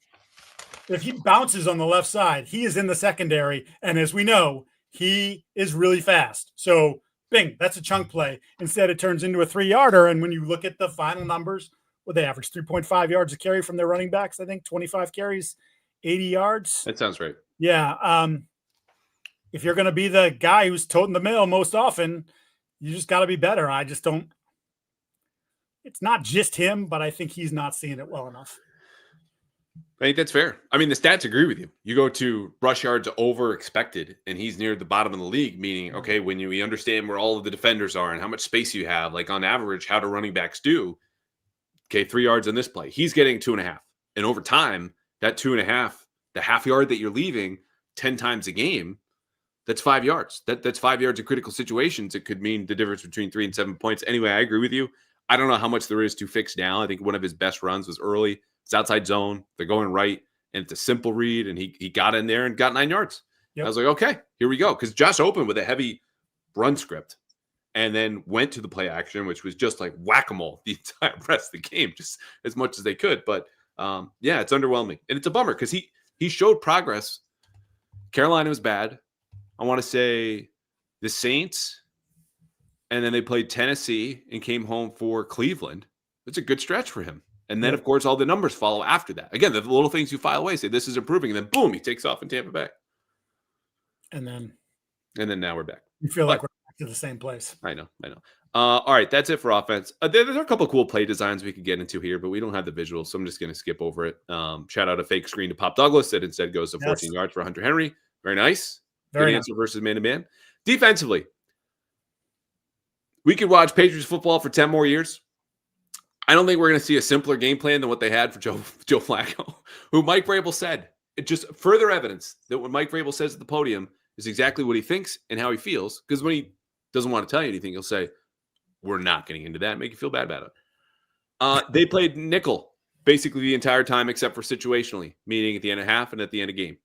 [SPEAKER 2] If he bounces on the left side, he is in the secondary, and as we know, he is really fast. So bing, that's a chunk play. Instead, it turns into a 3-yarder. And when you look at the final numbers, they average 3.5 yards a carry from their running backs, I think 25 carries, 80 yards.
[SPEAKER 1] That sounds right.
[SPEAKER 2] Yeah. If you're going to be the guy who's toting the mail most often, you just got to be better. I just don't. It's not just him, but I think he's not seeing it well enough.
[SPEAKER 1] I think that's fair. I mean, the stats agree with you. You go to rush yards over expected, and he's near the bottom of the league, meaning, okay, when we understand where all of the defenders are and how much space you have, like on average, how do running backs do? Okay, 3 yards in this play. He's getting 2.5. And over time, that 2.5, the half yard that you're leaving 10 times a game, that's 5 yards. That's 5 yards in critical situations. It could mean the difference between 3 and 7 points. Anyway, I agree with you. I don't know how much there is to fix now. I think one of his best runs was early. It's outside zone. They're going right, and it's a simple read, and he got in there and got 9 yards. Yep. I was like, okay, here we go. Because Josh opened with a heavy run script and then went to the play action, which was just like whack-a-mole the entire rest of the game, just as much as they could. But, yeah, it's underwhelming. And it's a bummer because he showed progress. Carolina was bad. I want to say the Saints, and then they played Tennessee and came home for Cleveland. It's a good stretch for him. And then, of course, all the numbers follow after that. Again, the little things you file away, say this is improving, and then boom, he takes off in Tampa Bay. And then now we're back.
[SPEAKER 2] You feel like we're back to the same place.
[SPEAKER 1] I know. All right, that's it for offense. There are a couple of cool play designs we could get into here, but we don't have the visuals, so I'm just going to skip over it. Shout out a fake screen to Pop Douglas that instead goes to 14 yards for Hunter Henry. Very nice. Very good answer versus man-to-man. Defensively, we could watch Patriots football for 10 more years. I don't think we're going to see a simpler game plan than what they had for Joe Flacco, who Mike Vrabel said. It just further evidence that what Mike Vrabel says at the podium is exactly what he thinks and how he feels. Because when he doesn't want to tell you anything, he'll say, we're not getting into that, make you feel bad about it. They played nickel basically the entire time except for situationally, meaning at the end of half and at the end of game.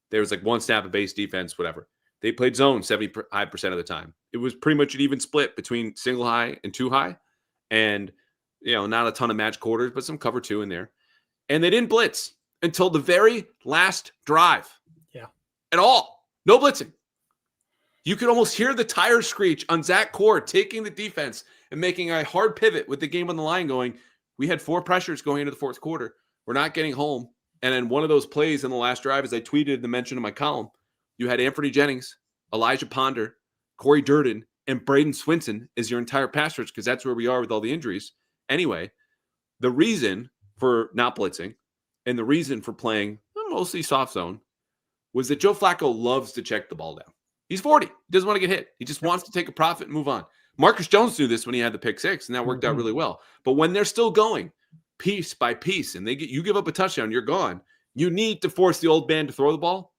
[SPEAKER 1] There was like one snap of base defense, whatever. They played zone 75% of the time. It was pretty much an even split between single high and two high. And, not a ton of match quarters, but some cover two in there. And they didn't blitz until the very last drive.
[SPEAKER 2] Yeah.
[SPEAKER 1] At all. No blitzing. You could almost hear the tire screech on Zach Core taking the defense and making a hard pivot with the game on the line going, we had 4 pressures going into the fourth quarter. We're not getting home. And then one of those plays in the last drive, as I tweeted the mention in my column, you had Anthony Jennings, Elijah Ponder, Corey Durden, and Braden Swinson as your entire pass rush because that's where we are with all the injuries. Anyway, the reason for not blitzing and the reason for playing mostly soft zone was that Joe Flacco loves to check the ball down. He's 40. He doesn't want to get hit. He just wants to take a profit and move on. Marcus Jones knew this when he had the pick 6, and that worked out really well. But when they're still going piece by piece and you give up a touchdown, you're gone. You need to force the old man to throw the ball,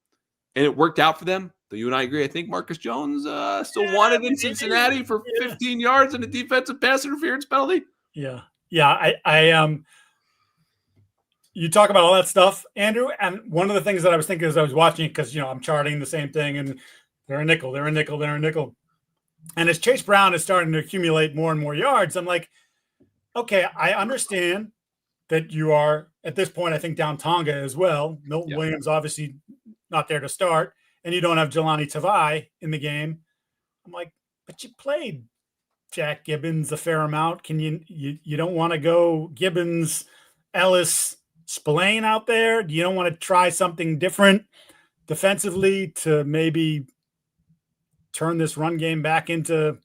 [SPEAKER 1] and it worked out for them. Though you and I agree, I think Marcus Jones still wanted in Cincinnati for 15 yards and a defensive pass interference penalty.
[SPEAKER 2] Yeah. I you talk about all that stuff, Andrew, and one of the things that I was thinking as I was watching, because I'm charting the same thing, and they're a nickel. And as Chase Brown is starting to accumulate more and more yards, I'm like, okay, I understand that you are, at this point, I think down Tonga as well. Milton Williams obviously not there to start, and you don't have Jelani Tavai in the game. I'm like, but you played Jack Gibbons a fair amount. Can you don't want to go Gibbons, Ellis, Spillane out there? You don't want to try something different defensively to maybe turn this run game back into,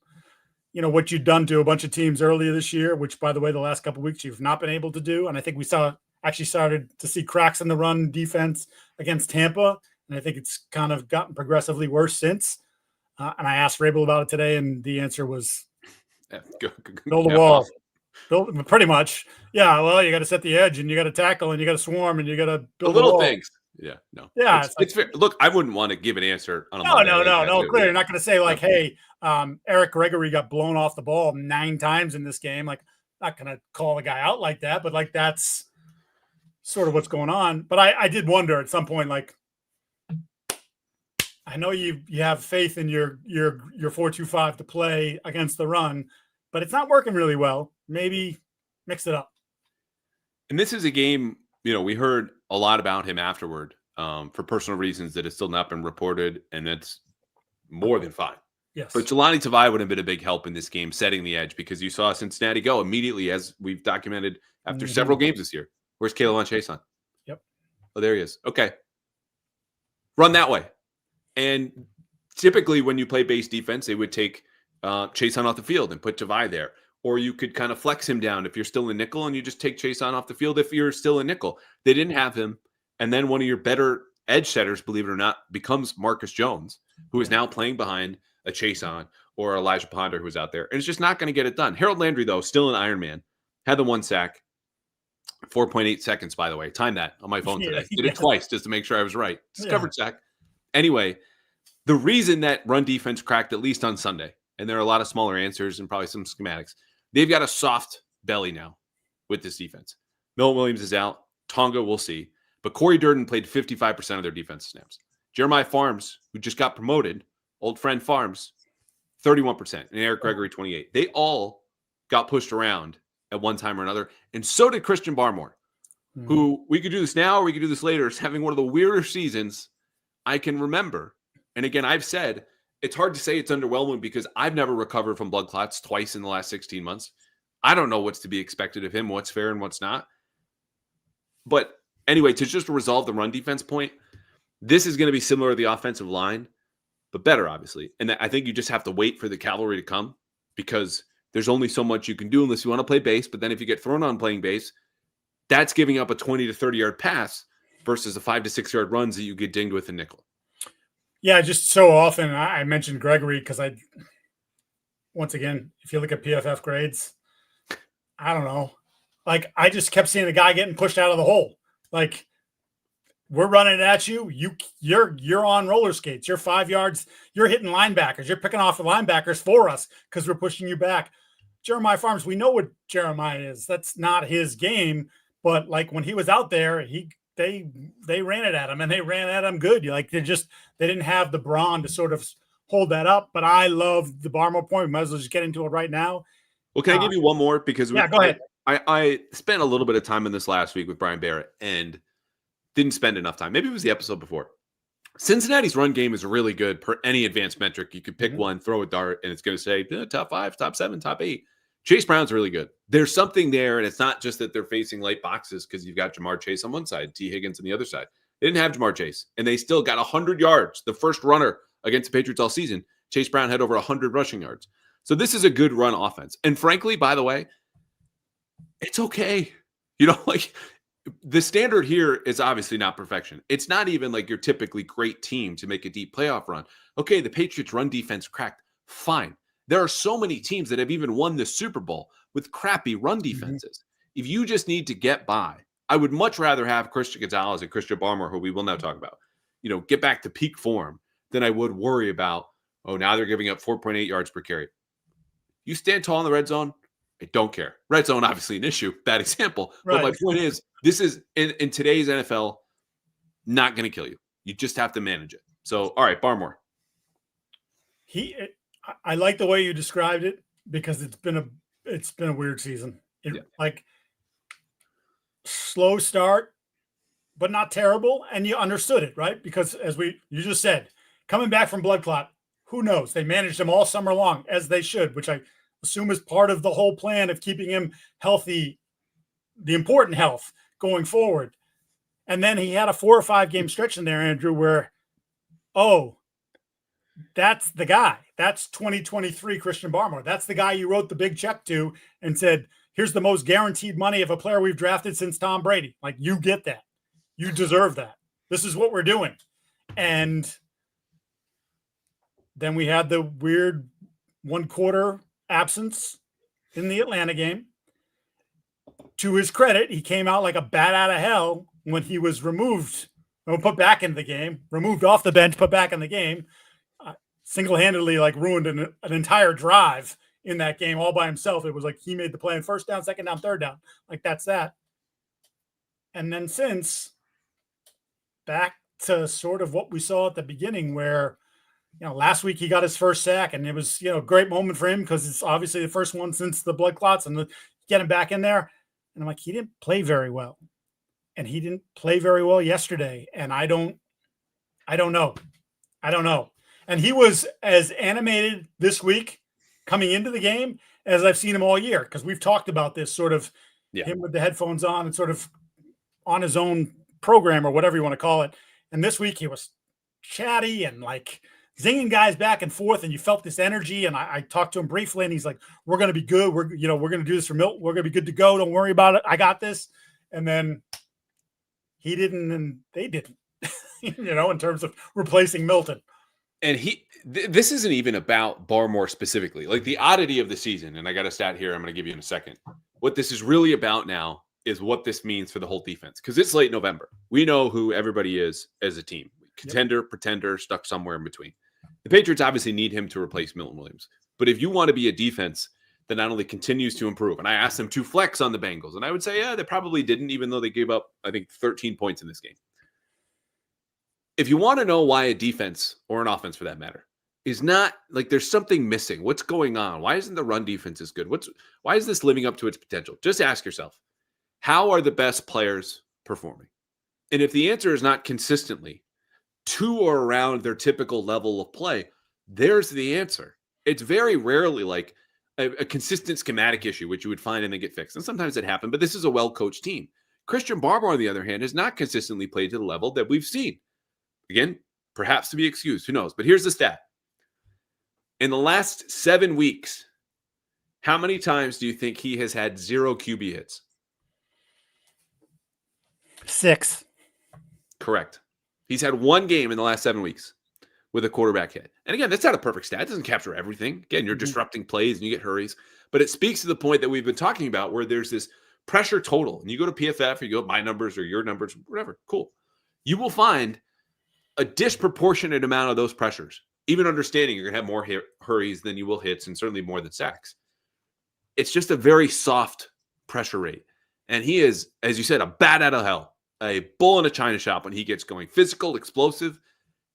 [SPEAKER 2] what you've done to a bunch of teams earlier this year, which, by the way, the last couple of weeks you've not been able to do. And I think we started to see cracks in the run defense against Tampa. And I think it's kind of gotten progressively worse since. And I asked Rabel about it today, and the answer was build a wall. Build, pretty much. Yeah, well, you got to set the edge, and you got to tackle, and you got to swarm, and you got to build
[SPEAKER 1] the little
[SPEAKER 2] a wall.
[SPEAKER 1] things. Yeah, no.
[SPEAKER 2] Yeah,
[SPEAKER 1] it's fair. Look, I wouldn't want to give an answer on a
[SPEAKER 2] No. Clearly, you're not going to say like,
[SPEAKER 1] No.
[SPEAKER 2] "Hey, Eric Gregory got blown off the ball 9 times in this game." Like, not going to call the guy out like that, but like that's sort of what's going on. But I did wonder at some point, like, I know you have faith in your 4-2-5 to play against the run, but it's not working really well. Maybe mix it up.
[SPEAKER 1] And this is a game, we heard a lot about him afterward for personal reasons that has still not been reported, and that's more than fine.
[SPEAKER 2] Yes.
[SPEAKER 1] But Jelani Tavai would have been a big help in this game, setting the edge, because you saw Cincinnati go immediately, as we've documented after several games this year. Where's K'Lavon Chaisson?
[SPEAKER 2] Yep.
[SPEAKER 1] Oh, there he is. Okay. Run that way. And typically when you play base defense, they would take Chaisson off the field and put Tavai there. Or you could kind of flex him down if you're still in nickel, and you just take Chaisson off the field if you're still in nickel. They didn't have him. And then one of your better edge setters, believe it or not, becomes Marcus Jones, who is now playing behind a Chaisson or Elijah Ponder, who's out there. And it's just not going to get it done. Harold Landry, though, still an Iron Man, had the 1 sack. 4.8 seconds, by the way. Timed that on my phone today. Did it twice just to make sure I was right. Discovered sack. Anyway, the reason that run defense cracked, at least on Sunday, and there are a lot of smaller answers and probably some schematics, they've got a soft belly now with this defense. Milton Williams is out. Tonga, we'll see. But Corey Durden played 55% of their defensive snaps. Jeremiah Farms, who just got promoted, old friend Farms, 31%. And Eric Gregory, 28%. They all got pushed around at one time or another. And so did Christian Barmore, who, we could do this now or we could do this later, is having one of the weirder seasons I can remember. And again, I've said, it's hard to say it's underwhelming because I've never recovered from blood clots twice in the last 16 months. I don't know what's to be expected of him, what's fair and what's not. But anyway, to just resolve the run defense point, this is going to be similar to the offensive line, but better, obviously. And I think you just have to wait for the cavalry to come, because there's only so much you can do unless you want to play base. But then if you get thrown on playing base, that's giving up a 20 to 30-yard pass versus the 5 to 6-yard runs that you get dinged with in nickel.
[SPEAKER 2] Yeah, just so often I mentioned Gregory because once again, if you look at PFF grades, I don't know. Like, I just kept seeing the guy getting pushed out of the hole. Like, we're running at you. You're on roller skates. You're 5 yards. You're hitting linebackers. You're picking off the linebackers for us because we're pushing you back. Jeremiah Farms, we know what Jeremiah is. That's not his game. But like when he was out there, he they ran it at him, and they ran at him good. Like they didn't have the brawn to sort of hold that up. But I love the Barmore point. We might as well just get into it right now.
[SPEAKER 1] Well, can I give you one more? Because
[SPEAKER 2] yeah, go ahead.
[SPEAKER 1] I spent a little bit of time on this last week with Brian Barrett and didn't spend enough time. Maybe it was the episode before. Cincinnati's run game is really good per any advanced metric. You could pick one, throw a dart, and it's going to say top 5, top 7, top 8. Chase Brown's really good. There's something there, and it's not just that they're facing light boxes because you've got Jamar Chase on one side, T. Higgins on the other side. They didn't have Jamar Chase, and they still got 100 yards. The first runner against the Patriots all season, Chase Brown had over 100 rushing yards. So this is a good run offense. And frankly, by the way, it's okay. Like the standard here is obviously not perfection. It's not even like your typically great team to make a deep playoff run. Okay, the Patriots run defense cracked. Fine. There are so many teams that have even won the Super Bowl with crappy run defenses. If you just need to get by, I would much rather have Christian Gonzalez and Christian Barmore, who we will now talk about, get back to peak form than I would worry about, now they're giving up 4.8 yards per carry. You stand tall in the red zone, I don't care. Red zone, obviously an issue, bad example. Right. But my point is, this is, in today's NFL, not going to kill you. You just have to manage it. So, all right, Barmore.
[SPEAKER 2] I like the way you described it because it's been a weird season. Like slow start, but not terrible, and you understood it, right? Because as you just said, coming back from blood clot, who knows? They managed him all summer long, as they should, which I assume is part of the whole plan of keeping him healthy, the important health going forward. And then he had a 4 or 5 game stretch in there, Andrew, where, that's the guy. That's 2023 Christian Barmore. That's the guy you wrote the big check to and said, here's the most guaranteed money of a player we've drafted since Tom Brady. Like, you get that. You deserve that. This is what we're doing. And then we had the weird 1 quarter absence in the Atlanta game. To his credit, he came out like a bat out of hell when he was removed, put back in the game, removed off the bench, put back in the game. Single-handedly ruined an entire drive in that game all by himself. It was like he made the play on first down, second down, third down. Like, that's that. And then since, back to sort of what we saw at the beginning where, last week he got his first sack, and it was, a great moment for him because it's obviously the first one since the blood clots, and get him back in there. And I'm like, he didn't play very well. And he didn't play very well yesterday. And I don't know. And he was as animated this week coming into the game as I've seen him all year, because we've talked about this sort of him with the headphones on and sort of on his own program or whatever you want to call it. And this week he was chatty and zinging guys back and forth, and you felt this energy. And I talked to him briefly, and he's like, we're going to be good. We're going to do this for Milton. We're going to be good to go. Don't worry about it. I got this. And then he didn't, and they didn't, in terms of replacing Milton.
[SPEAKER 1] And this isn't even about Barmore specifically. Like, the oddity of the season, and I got a stat here I'm going to give you in a second. What this is really about now is what this means for the whole defense, because it's late November. We know who everybody is as a team. Contender, pretender, stuck somewhere in between. The Patriots obviously need him to replace Milton Williams. But if you want to be a defense that not only continues to improve, and I asked them to flex on the Bengals, and I would say, they probably didn't, even though they gave up, I think, 13 points in this game. If you want to know why a defense, or an offense for that matter, is not there's something missing, what's going on? Why isn't the run defense as good? Why is this living up to its potential? Just ask yourself, how are the best players performing? And if the answer is not consistently to or around their typical level of play, there's the answer. It's very rarely a consistent schematic issue, which you would find and then get fixed. And sometimes it happened, but this is a well-coached team. Christian Barmore, on the other hand, has not consistently played to the level that we've seen. Again, perhaps to be excused, who knows? But here's the stat. In the last 7 weeks, how many times do you think he has had 0 QB hits?
[SPEAKER 2] 6.
[SPEAKER 1] Correct. He's had 1 game in the last 7 weeks with a quarterback hit. And again, that's not a perfect stat. It doesn't capture everything. Again, you're disrupting plays and you get hurries. But it speaks to the point that we've been talking about where there's this pressure total. And you go to PFF or you go to my numbers or your numbers, whatever, cool. You will find a disproportionate amount of those pressures, even understanding you're going to have more hurries than you will hits and certainly more than sacks. It's just a very soft pressure rate. And he is, as you said, a bat out of hell a bull in a china shop when he gets going. Physical, explosive.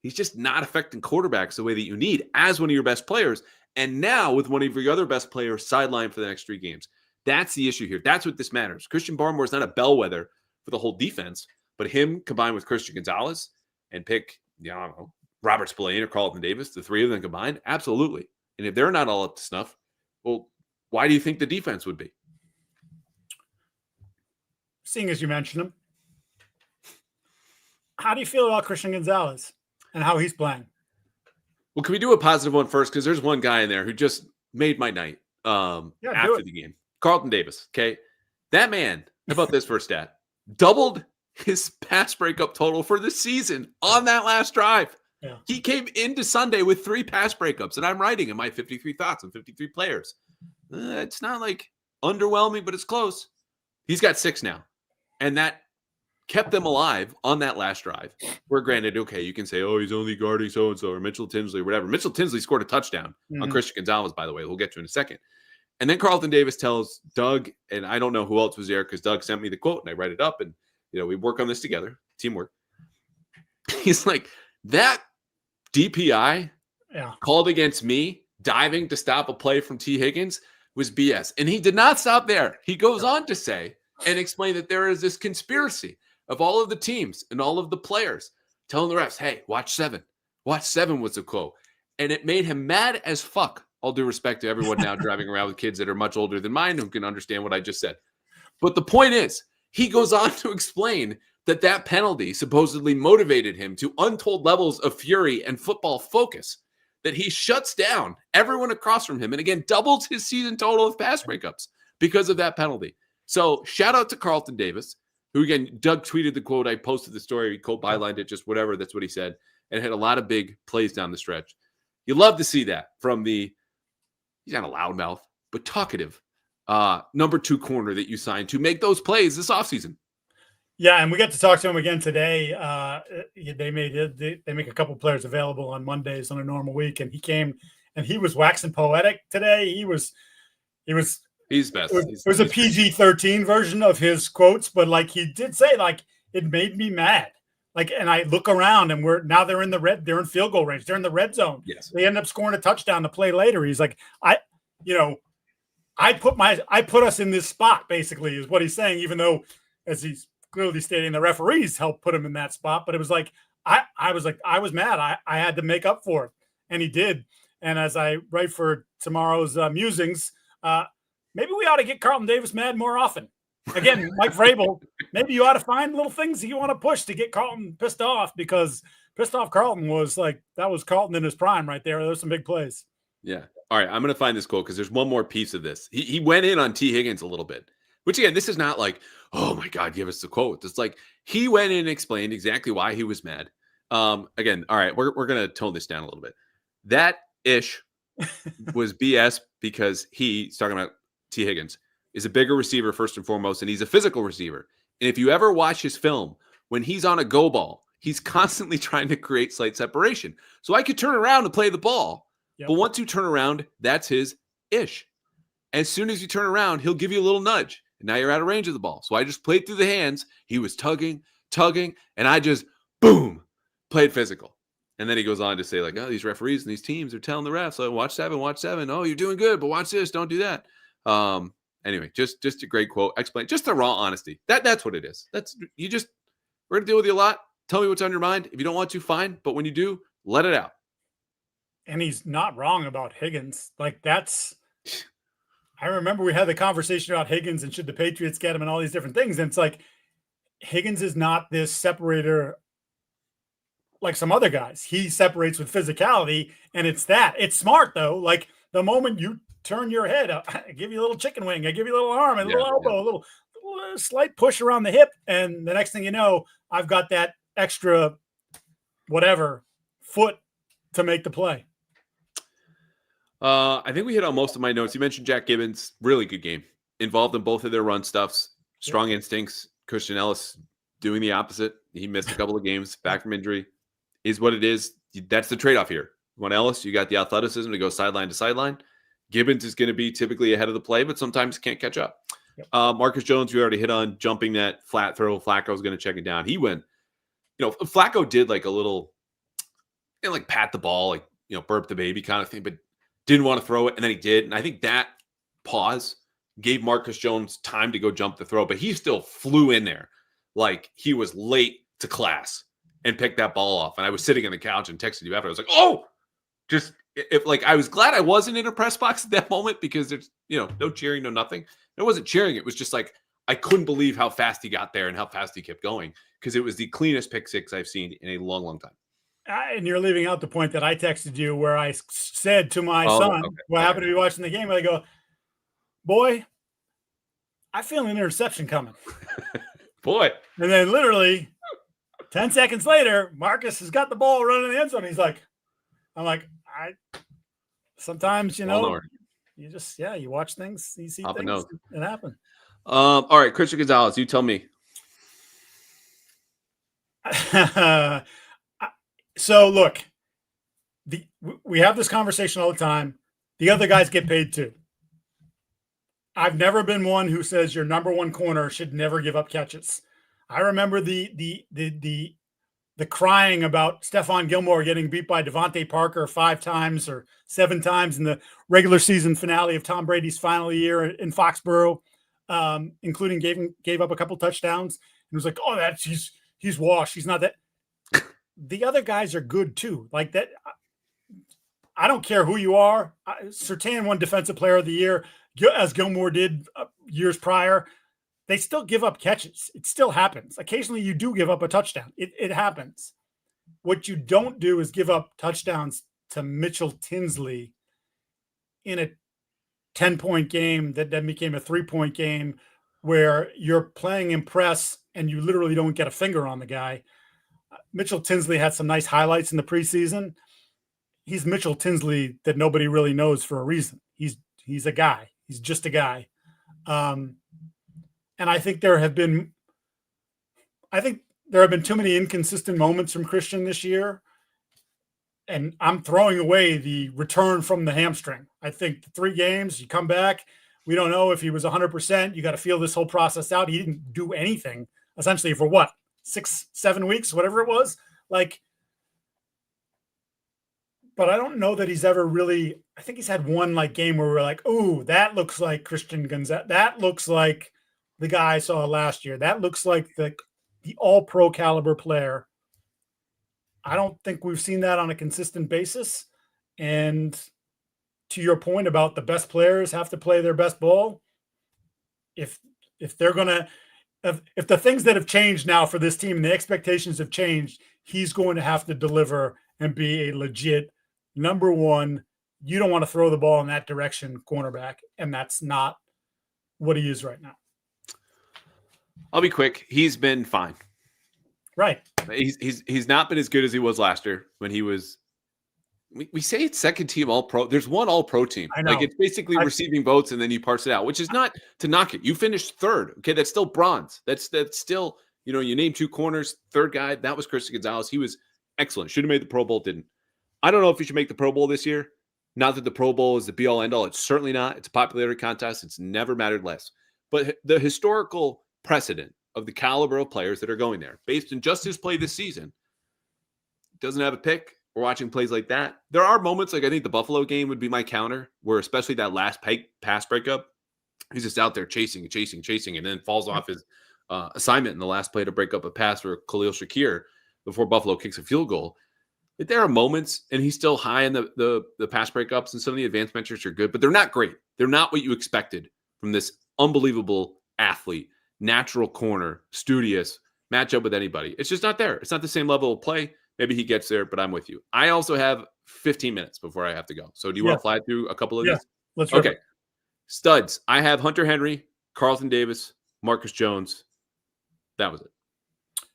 [SPEAKER 1] He's just not affecting quarterbacks the way that you need as one of your best players. And now with one of your other best players sidelined for the next 3 games. That's the issue here. That's what this matters. Christian Barmore is not a bellwether for the whole defense, but him combined with Christian Gonzalez and pick, I don't know, Robert Spillane or Carlton Davis, the 3 of them combined, absolutely. And if they're not all up to snuff, well, why do you think the defense would be?
[SPEAKER 2] Seeing as you mentioned him, how do you feel about Christian Gonzalez and how he's playing?
[SPEAKER 1] Well, can we do a positive one first? Because there's one guy in there who just made my night after the game. Carlton Davis, okay? That man, how about this first stat? Doubled his pass breakup total for the season on that last drive.
[SPEAKER 2] Yeah.
[SPEAKER 1] He came into Sunday with 3 pass breakups, and I'm writing in my 53 thoughts on 53 players. It's not like underwhelming, but it's close. He's got 6 now, and that kept them alive on that last drive. Where granted, okay, you can say, oh, he's only guarding so-and-so or Mitchell Tinsley or whatever. Mitchell Tinsley scored a touchdown on Christian Gonzalez, by the way. We'll get to in a second. And then Carlton Davis tells Doug, and I don't know who else was there because Doug sent me the quote and I write it up and, we work on this together, teamwork. He's like, that DPI called against me diving to stop a play from T. Higgins was BS. And he did not stop there. He goes on to say and explain that there is this conspiracy of all of the teams and all of the players telling the refs, hey, watch 7. Watch 7 was the quote. And it made him mad as fuck. All due respect to everyone now driving around with kids that are much older than mine who can understand what I just said. But the point is, he goes on to explain that penalty supposedly motivated him to untold levels of fury and football focus, that he shuts down everyone across from him and, again, doubles his season total of pass breakups because of that penalty. So shout out to Carlton Davis, who, again, Doug tweeted the quote. I posted the story. He quote bylined it, just whatever. That's what he said. And had a lot of big plays down the stretch. You love to see that from he's not a loudmouth, but talkative number 2 corner that you signed to make those plays this offseason.
[SPEAKER 2] Yeah, and we got to talk to him again today. They make a couple players available on Mondays on a normal week, and he came and he was waxing poetic today. He's best. It was a PG-13 version of his quotes, but like he did say, like it made me mad. Like, and I look around and they're in field goal range. They're in the red zone.
[SPEAKER 1] Yes.
[SPEAKER 2] They end up scoring a touchdown to play later. He's like, I put us in this spot, basically, is what he's saying, even though, as he's clearly stating, the referees helped put him in that spot. But it was like, I was mad. I had to make up for it. And he did. And as I write for tomorrow's musings, maybe we ought to get Carlton Davis mad more often. Again, Mike Vrabel, maybe you ought to find little things that you want to push to get Carlton pissed off, because pissed off Carlton was like, that was Carlton in his prime right there. There's some big plays.
[SPEAKER 1] Yeah. All right. I'm going to find this quote because there's one more piece of this. He went in on T. Higgins a little bit, which, again, this is not like, oh my God, give us the quote. It's like he went in and explained exactly why he was mad. Again, all right, we're going to tone this down a little bit. That ish was BS because he's talking about T. Higgins is a bigger receiver first and foremost, and he's a physical receiver. And if you ever watch his film, when he's on a go ball, he's constantly trying to create slight separation. So I could turn around and play the ball. Yep. But once you turn around, that's his ish. As soon as you turn around, he'll give you a little nudge. And now you're out of range of the ball. So I just played through the hands. He was tugging, and I just, boom, played physical. And then he goes on to say, like, oh, these referees and these teams are telling the refs, oh, watch 7. Oh, you're doing good, but watch this. Don't do that. Anyway, just a great quote. Explain just the raw honesty. That's what it is. We're going to deal with you a lot. Tell me what's on your mind. If you don't want to, fine. But when you do, let it out.
[SPEAKER 2] And he's not wrong about Higgins. Like, I remember we had the conversation about Higgins and should the Patriots get him and all these different things. And it's like, Higgins is not this separator like some other guys. He separates with physicality, and it's smart though. Like, the moment you turn your head up, I give you a little chicken wing, I give you a little arm, a little elbow, a little slight push around the hip, and the next thing you know, I've got that extra whatever foot to make the play.
[SPEAKER 1] I think we hit on most of my notes. You mentioned Jack Gibbons, really good game. Involved in both of their run stuffs, strong instincts. Christian Ellis doing the opposite. He missed a couple of games, back from injury. Is what it is. That's the trade-off here. You want Ellis, you got the athleticism to go sideline to sideline. Gibbons is going to be typically ahead of the play, but sometimes can't catch up. Marcus Jones, we already hit on jumping that flat throw. Flacco was going to check it down. He went, Flacco did like a little, like pat the ball, like, burp the baby kind of thing, but didn't want to throw it. And then he did. And I think that pause gave Marcus Jones time to go jump the throw, but he still flew in there like he was late to class and picked that ball off. And I was sitting on the couch and texted you after. I was like, oh, just if like I was glad I wasn't in a press box at that moment because there's, no cheering, no nothing. It wasn't cheering. It was just like I couldn't believe how fast he got there and how fast he kept going because it was the cleanest pick six I've seen in a long, long time.
[SPEAKER 2] And you're leaving out the point that I texted you where I said to my son, who happened to be watching the game, I go, boy, I feel an interception coming.
[SPEAKER 1] Boy.
[SPEAKER 2] And then literally 10 seconds later, Marcus has got the ball running in the end zone. I'm like, sometimes, you just, you watch things, you see things, it happen.
[SPEAKER 1] All right, Christian Gonzalez, you tell me.
[SPEAKER 2] So look, we have this conversation all the time. The other guys get paid too. I've never been one who says your number one corner should never give up catches. I remember the crying about Stephon Gilmore getting beat by Devontae Parker 5 times or 7 times in the regular season finale of Tom Brady's final year in Foxborough, including gave up a couple touchdowns. And it was like, oh, he's washed. He's not that. The other guys are good too. Like that. I don't care who you are. Surtain won Defensive Player of the Year, as Gilmore did years prior. They still give up catches. It still happens. Occasionally you do give up a touchdown. It happens. What you don't do is give up touchdowns to Mitchell Tinsley in a 10-point game that then became a 3-point game where you're playing impress and you literally don't get a finger on the guy. Mitchell Tinsley had some nice highlights in the preseason. He's Mitchell Tinsley that nobody really knows for a reason. He's a guy. He's just a guy. And I think there have been too many inconsistent moments from Christian this year. And I'm throwing away the return from the hamstring. I think the 3 games, you come back, we don't know if he was 100%. You got to feel this whole process out. He didn't do anything essentially for what? 6-7 weeks, whatever it was. But I don't know that he's ever really, I think he's had one game where we're like, oh, that looks like Christian Gonzalez. That looks like the guy I saw last year. That looks like the all-pro caliber player. I don't think we've seen that on a consistent basis. And to your point about the best players have to play their best ball, if they're going to, if the things that have changed now for this team and the expectations have changed, he's going to have to deliver and be a legit number one. You don't want to throw the ball in that direction cornerback, and that's not what he is right now.
[SPEAKER 1] I'll be quick. He's been fine.
[SPEAKER 2] Right.
[SPEAKER 1] He's not been as good as he was last year when he was. We say it's second team all pro. There's one all pro team.
[SPEAKER 2] I know.
[SPEAKER 1] It's basically receiving votes and then you parse it out, which is not to knock it. You finished third. Okay. That's still bronze. That's still, you name 2 corners, third guy. That was Christian Gonzalez. He was excellent. Should have made the Pro Bowl. Didn't. I don't know if he should make the Pro Bowl this year. Not that the Pro Bowl is the be all end all. It's certainly not. It's a popularity contest. It's never mattered less. But the historical precedent of the caliber of players that are going there based on just his play this season doesn't have a pick. We're watching plays like that. There are moments I think the Buffalo game would be my counter where especially that last pass breakup, he's just out there chasing, and then falls off his assignment in the last play to break up a pass for Khalil Shakir before Buffalo kicks a field goal. But there are moments, and he's still high in the pass breakups, and some of the advanced metrics are good, but they're not great. They're not what you expected from this unbelievable athlete, natural corner, studious, matchup with anybody. It's just not there. It's not the same level of play. Maybe he gets there, but I'm with you. I also have 15 minutes before I have to go. So do you want to fly through a couple of these?
[SPEAKER 2] Let's
[SPEAKER 1] okay. Studs. I have Hunter Henry, Carlton Davis, Marcus Jones. That was it.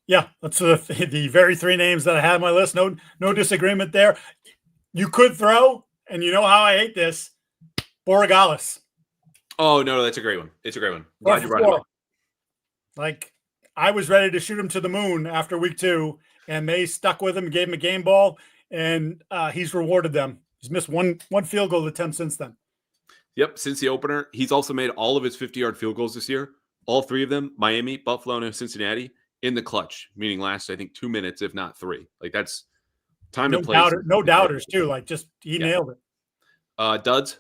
[SPEAKER 2] Yeah, that's the very 3 names that I had on my list. No disagreement there. You could throw, and you know how I hate this, Borregales.
[SPEAKER 1] Oh, no, that's a great one. It's a great one. Glad you brought it up.
[SPEAKER 2] I was ready to shoot him to the moon after week 2, and they stuck with him, gave him a game ball, and he's rewarded them. He's missed one field goal attempt since then.
[SPEAKER 1] Yep, since the opener. He's also made all of his 50-yard field goals this year. All three of them, Miami, Buffalo, and Cincinnati, in the clutch, meaning last, I think, 2 minutes, if not 3. Like, that's time
[SPEAKER 2] No
[SPEAKER 1] and place.
[SPEAKER 2] doubter, no doubters too. Like just he nailed it.
[SPEAKER 1] Duds.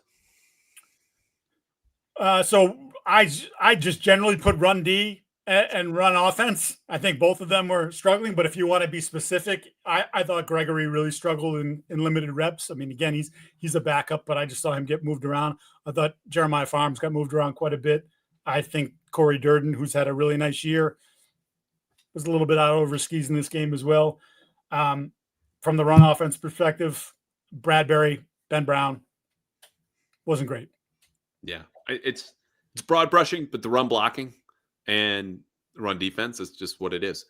[SPEAKER 2] So I just generally put run D and run offense. I think both of them were struggling, but if you want to be specific, I thought Gregory really struggled in limited reps. I mean, again, he's a backup, but I just saw him get moved around. I thought Jeremiah Farms got moved around quite a bit. I think Corey Durden, who's had a really nice year, was a little bit out over his skis in this game as well. From the run offense perspective, Bradbury, Ben Brown wasn't great.
[SPEAKER 1] Yeah, it's broad brushing, but the run blocking and run defense is just what it is.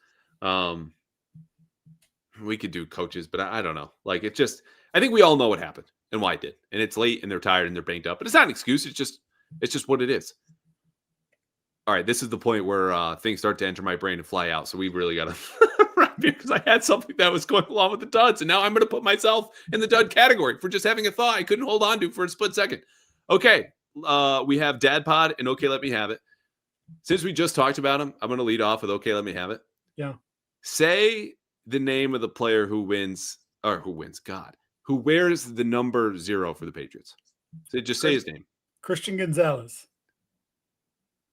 [SPEAKER 1] We could do coaches, but I don't know. Like, it just, I think we all know what happened and why it did. And it's late and they're tired and they're banged up. But it's not an excuse. It's just what it is. All right, this is the point where things start to enter my brain and fly out. So we really got to wrap here because I had something that was going along with the duds. And now I'm going to put myself in the dud category for just having a thought I couldn't hold on to for a split second. Okay, we have Dad Pod and Okay, Let Me Have It. Since we just talked about him, I'm going to lead off with Okay, Let Me Have It.
[SPEAKER 2] Yeah.
[SPEAKER 1] Say the name of the player who wears the number 0 for the Patriots. So just say his name.
[SPEAKER 2] Christian Gonzalez.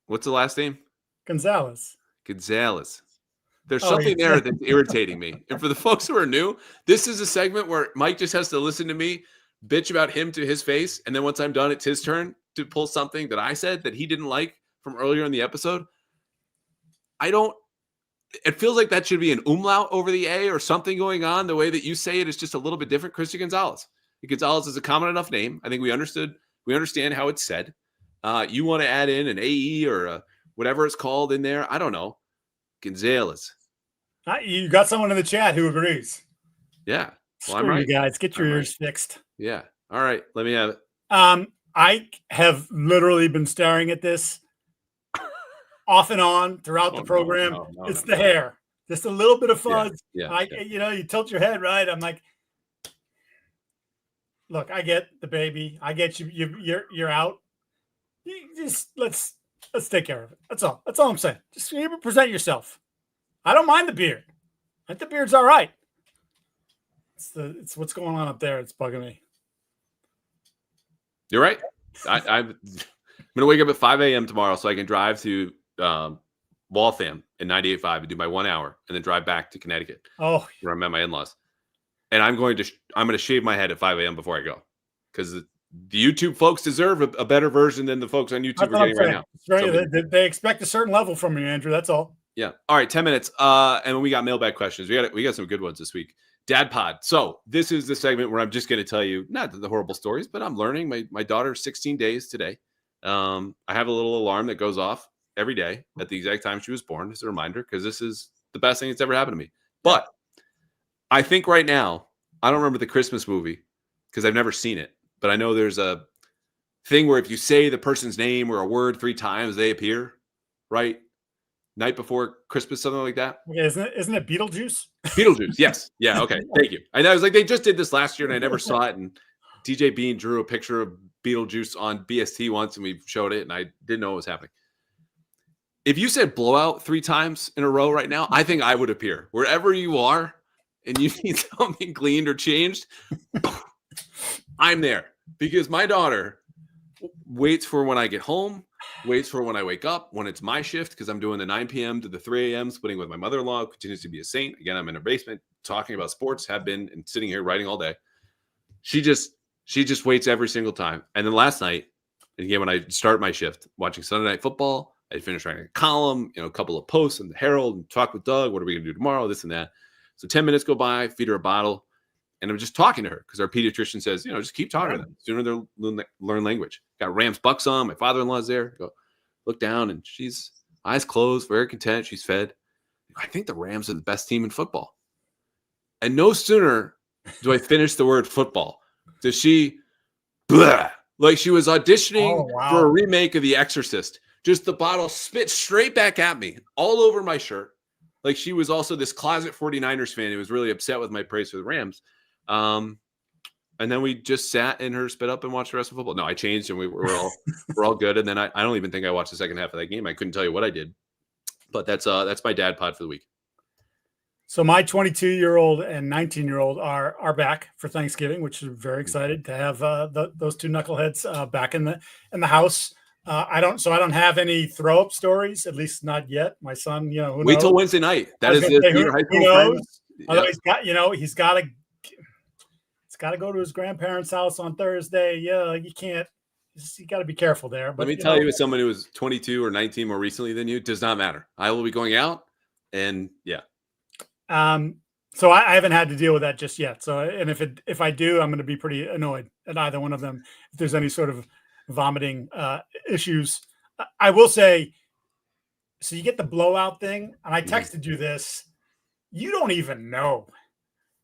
[SPEAKER 1] What's the last name?
[SPEAKER 2] Gonzalez.
[SPEAKER 1] There's something there that's irritating me. And for the folks who are new, this is a segment where Mike just has to listen to me bitch about him to his face. And then once I'm done, it's his turn to pull something that I said that he didn't like from earlier in the episode. It feels like that should be an umlaut over the A or something going on. The way that you say it is just a little bit different. Christian Gonzalez. Gonzalez is a common enough name. I think we understand how it's said. You want to add in an AE or whatever it's called in there. I don't know. Gonzalez.
[SPEAKER 2] You got someone in the chat who agrees.
[SPEAKER 1] Yeah.
[SPEAKER 2] Well, I'm right. You guys, get your ears fixed.
[SPEAKER 1] Yeah. All right. Let me have it.
[SPEAKER 2] I have literally been staring at this off and on throughout the program. It's the hair. Just a little bit of fuzz. Yeah. You tilt your head, right? I'm like, look, I get the baby. I get you. You're out. Just let's take care of it. That's all. That's all I'm saying. Just present yourself. I don't mind the beard. I think the beard's all right. It's what's going on up there. It's bugging me.
[SPEAKER 1] You're right. I'm going to wake up at 5 a.m. tomorrow so I can drive to Waltham in 98.5 and do my 1 hour and then drive back to Connecticut.
[SPEAKER 2] Oh,
[SPEAKER 1] where I'm at my in-laws. And I'm going to shave my head at 5 a.m. before I go because the YouTube folks deserve a better version than the folks on YouTube are getting right now.
[SPEAKER 2] Right. They expect a certain level from you, Andrew. That's all.
[SPEAKER 1] Yeah. All right. 10 minutes. And when we got mailbag questions, we got some good ones this week. Dad Pod. So this is the segment where I'm just going to tell you, not the horrible stories, but I'm learning. My daughter's 16 days today. I have a little alarm that goes off every day at the exact time she was born as a reminder, because this is the best thing that's ever happened to me. But I think right now, I don't remember the Christmas movie because I've never seen it, but I know there's a thing where if you say the person's name or a word 3 times, they appear, right? Night before Christmas, something like that.
[SPEAKER 2] Yeah, isn't it Beetlejuice?
[SPEAKER 1] Beetlejuice, yes. Yeah, okay. Thank you. I was like, they just did this last year and I never saw it. And DJ Bean drew a picture of Beetlejuice on BST once and we showed it and I didn't know what was happening. If you said blowout 3 times in a row right now, I think I would appear. Wherever you are and you need something cleaned or changed, I'm there. Because my daughter waits for when I get home, waits for when I wake up, when it's my shift, because I'm doing the 9 p.m. to the 3 a.m. splitting with my mother-in-law, who continues to be a saint. Again, I'm in her basement talking about sports, have been, and sitting here writing all day. She just waits every single time. And then last night, again, when I start my shift, watching Sunday Night Football, I finished writing a column, a couple of posts in the Herald, and talk with Doug. What are we going to do tomorrow? This and that. So 10 minutes go by, feed her a bottle, and I'm just talking to her because our pediatrician says, just keep talking to them. Sooner they'll learn language. Got Rams Bucks on. My father-in-law's there. Go look down, and she's eyes closed, very content. She's fed. I think the Rams are the best team in football. And no sooner do I finish the word football, does she, like she was auditioning for a remake of The Exorcist. Just the bottle spit straight back at me, all over my shirt. Like she was also this closet 49ers fan who was really upset with my praise for the Rams. And And then we just sat in her spit up and watched the rest of football. No, I changed and we're all good. And then I don't even think I watched the second half of that game. I couldn't tell you what I did. But that's my dad pod for the week.
[SPEAKER 2] So my 22-year-old and 19-year-old are back for Thanksgiving, which is very excited to have those two knuckleheads back in the house. I don't have any throw up stories, at least not yet. My son, who
[SPEAKER 1] wait
[SPEAKER 2] knows?
[SPEAKER 1] till Wednesday night. That is your high school friends.
[SPEAKER 2] Although he's got to go to his grandparents' house on Thursday. Yeah, you can't. You got to be careful there. But
[SPEAKER 1] let me tell you, as someone who was 22 or 19 more recently than you, it does not matter. I will be going out, and yeah.
[SPEAKER 2] So I haven't had to deal with that just yet. So, and if I do, I'm going to be pretty annoyed at either one of them if there's any sort of vomiting issues. I will say, so you get the blowout thing, and I texted you this. You don't even know.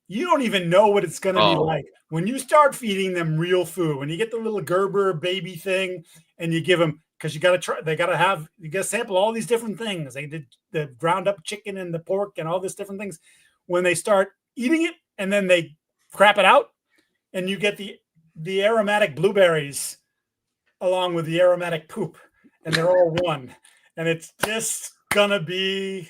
[SPEAKER 2] You don't even know what it's going to be like when you start feeding them real food. When you get the little Gerber baby thing, and you give them, because you got to try. You got to sample all these different things. They did the ground up chicken and the pork and all these different things. When they start eating it, and then they crap it out, and you get the aromatic blueberries along with the aromatic poop, and they're all one, and it's just gonna be.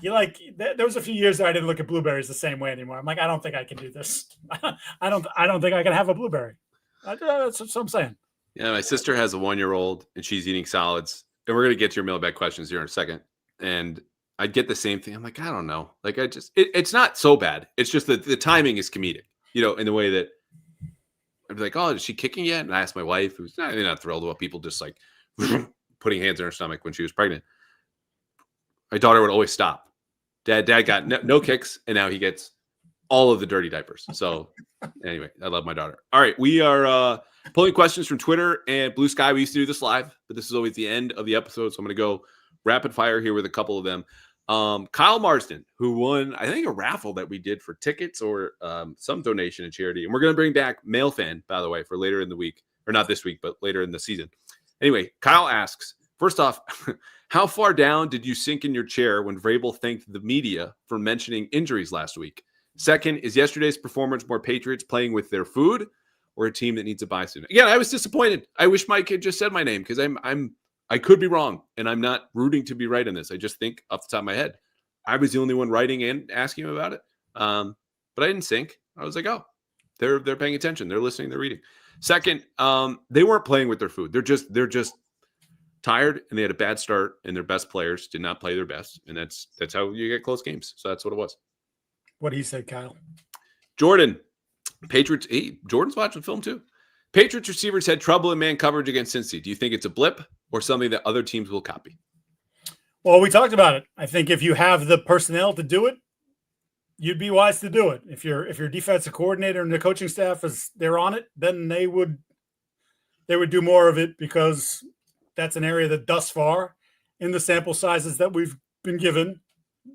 [SPEAKER 2] There was a few years that I didn't look at blueberries the same way anymore. I'm like, I don't think I can do this. I don't think I can have a blueberry. That's what I'm saying.
[SPEAKER 1] Yeah, my sister has a 1-year-old and she's eating solids. And we're gonna get to your mailbag questions here in a second. And I get the same thing. I'm like, I don't know. Like it's not so bad. It's just that the timing is comedic, in the way that I'd be like, oh, is she kicking yet? And I asked my wife, who's not thrilled about people just like putting hands in her stomach when she was pregnant. My daughter would always stop. Dad got no kicks, and now he gets all of the dirty diapers. So anyway, I love my daughter. All right, we are pulling questions from Twitter and Blue Sky. We used to do this live, but this is always the end of the episode, so I'm going to go rapid fire here with a couple of them. Kyle Marsden, who won, I think, a raffle that we did for tickets or some donation in charity. And we're going to bring back Mail Fan, by the way, for later in the week. Or not this week, but later in the season. Anyway, Kyle asks, first off, how far down did you sink in your chair when Vrabel thanked the media for mentioning injuries last week? Second, is yesterday's performance more Patriots playing with their food or a team that needs a buy soon? Again, I was disappointed. I wish Mike had just said my name because I could be wrong, and I'm not rooting to be right in this. I just think off the top of my head, I was the only one writing and asking him about it. But I didn't sink. I was like, oh, they're paying attention. They're listening. They're reading. Second, they weren't playing with their food. They're just tired, and they had a bad start, and their best players did not play their best, and that's how you get close games. So that's what it was.
[SPEAKER 2] What he said, Kyle.
[SPEAKER 1] Jordan, Patriots. Hey, Jordan's watching film too. Patriots receivers had trouble in man coverage against Cincy. Do you think it's a blip or something that other teams will copy?
[SPEAKER 2] Well, we talked about it. I think if you have the personnel to do it, you'd be wise to do it. If your defensive coordinator and the coaching staff they're on it, then they would do more of it, because that's an area that thus far, in the sample sizes that we've been given,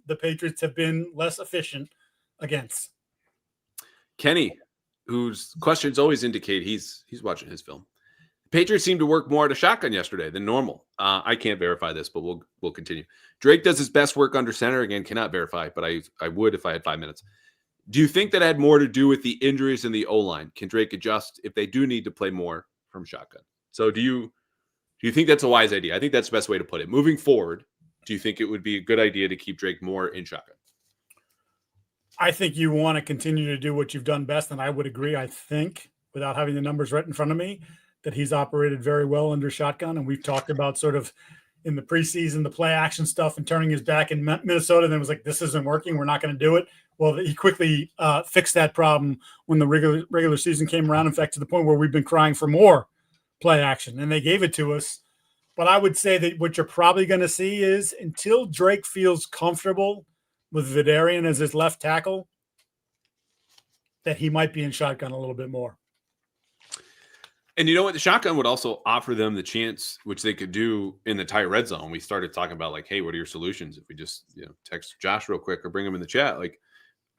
[SPEAKER 2] the Patriots have been less efficient against.
[SPEAKER 1] Kenny, whose questions always indicate he's watching his film. The Patriots seemed to work more at a shotgun yesterday than normal. I can't verify this, but we'll continue. Drake does his best work under center. Again, cannot verify, but I would if I had 5 minutes. Do you think that had more to do with the injuries in the O-line? Can Drake adjust if they do need to play more from shotgun? So do you think that's a wise idea? I think that's the best way to put it. Moving forward, do you think it would be a good idea to keep Drake more in shotgun?
[SPEAKER 2] I think you want to continue to do what you've done best, and I would agree. I think, without having the numbers right in front of me, that he's operated very well under shotgun. And we've talked about sort of in the preseason, the play action stuff and turning his back in Minnesota. And then was like, this isn't working. We're not going to do it. Well, he quickly fixed that problem when the regular season came around. In fact, to the point where we've been crying for more play action, and they gave it to us. But I would say that what you're probably going to see is, until Drake feels comfortable with Vidarian as his left tackle, that he might be in shotgun a little bit more.
[SPEAKER 1] And you know what? The shotgun would also offer them the chance, which they could do in the tight red zone. We started talking about, like, hey, what are your solutions? If we just text Josh real quick or bring him in the chat, like,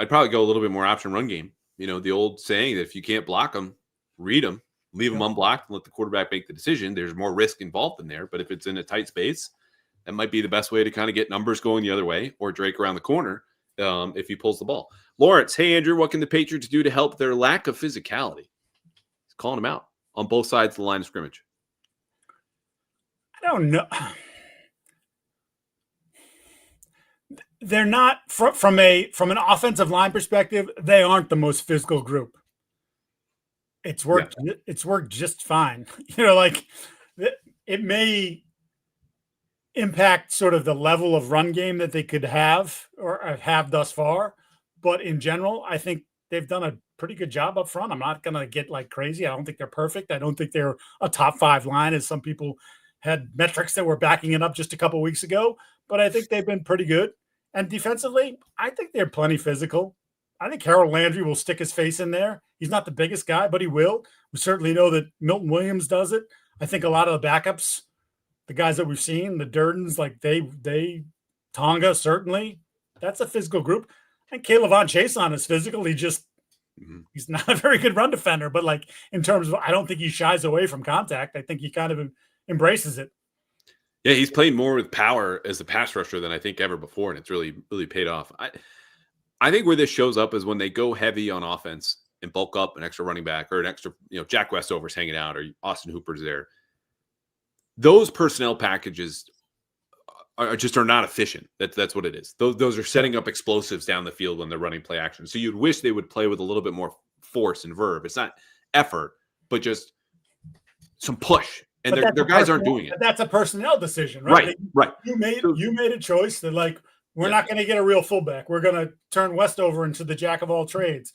[SPEAKER 1] I'd probably go a little bit more option run game. The old saying that if you can't block them, read them, leave them unblocked, and let the quarterback make the decision. There's more risk involved in there, but if it's in a tight space, that might be the best way to kind of get numbers going the other way, or Drake around the corner if he pulls the ball. Lawrence, hey, Andrew, what can the Patriots do to help their lack of physicality? calling them out on both sides of the line of scrimmage?
[SPEAKER 2] I don't know. They're not from an offensive line perspective. They aren't the most physical group. It's worked. Yeah. It's worked just fine. Like it may impact sort of the level of run game that they could have or have thus far, but in general, I think they've done a pretty good job up front. I'm not going to get like crazy. I don't think they're perfect. I don't think they're a top 5 line, as some people had metrics that were backing it up just a couple of weeks ago. But I think they've been pretty good. And defensively, I think they're plenty physical. I think Harold Landry will stick his face in there. He's not the biggest guy, but he will. We certainly know that Milton Williams does it. I think a lot of the backups, the guys that we've seen, the Durdens, like they Tonga, certainly, that's a physical group. And Kayvon Chason is physical. He's not a very good run defender, but like in terms of, I don't think he shies away from contact. I think he kind of embraces it.
[SPEAKER 1] Yeah, he's played more with power as a pass rusher than I think ever before, and it's really, really paid off. I think where this shows up is when they go heavy on offense and bulk up an extra running back or an extra, Jack Westover's hanging out or Austin Hooper's there. Those personnel packages are not efficient. That's what it is. Those are setting up explosives down the field when they're running play action. So you'd wish they would play with a little bit more force and verve. It's not effort, but just some push. And their guys aren't doing it.
[SPEAKER 2] That's a personnel decision, right?
[SPEAKER 1] Right.
[SPEAKER 2] You made a choice that like, we're not going to get a real fullback. We're going to turn Westover into the jack of all trades.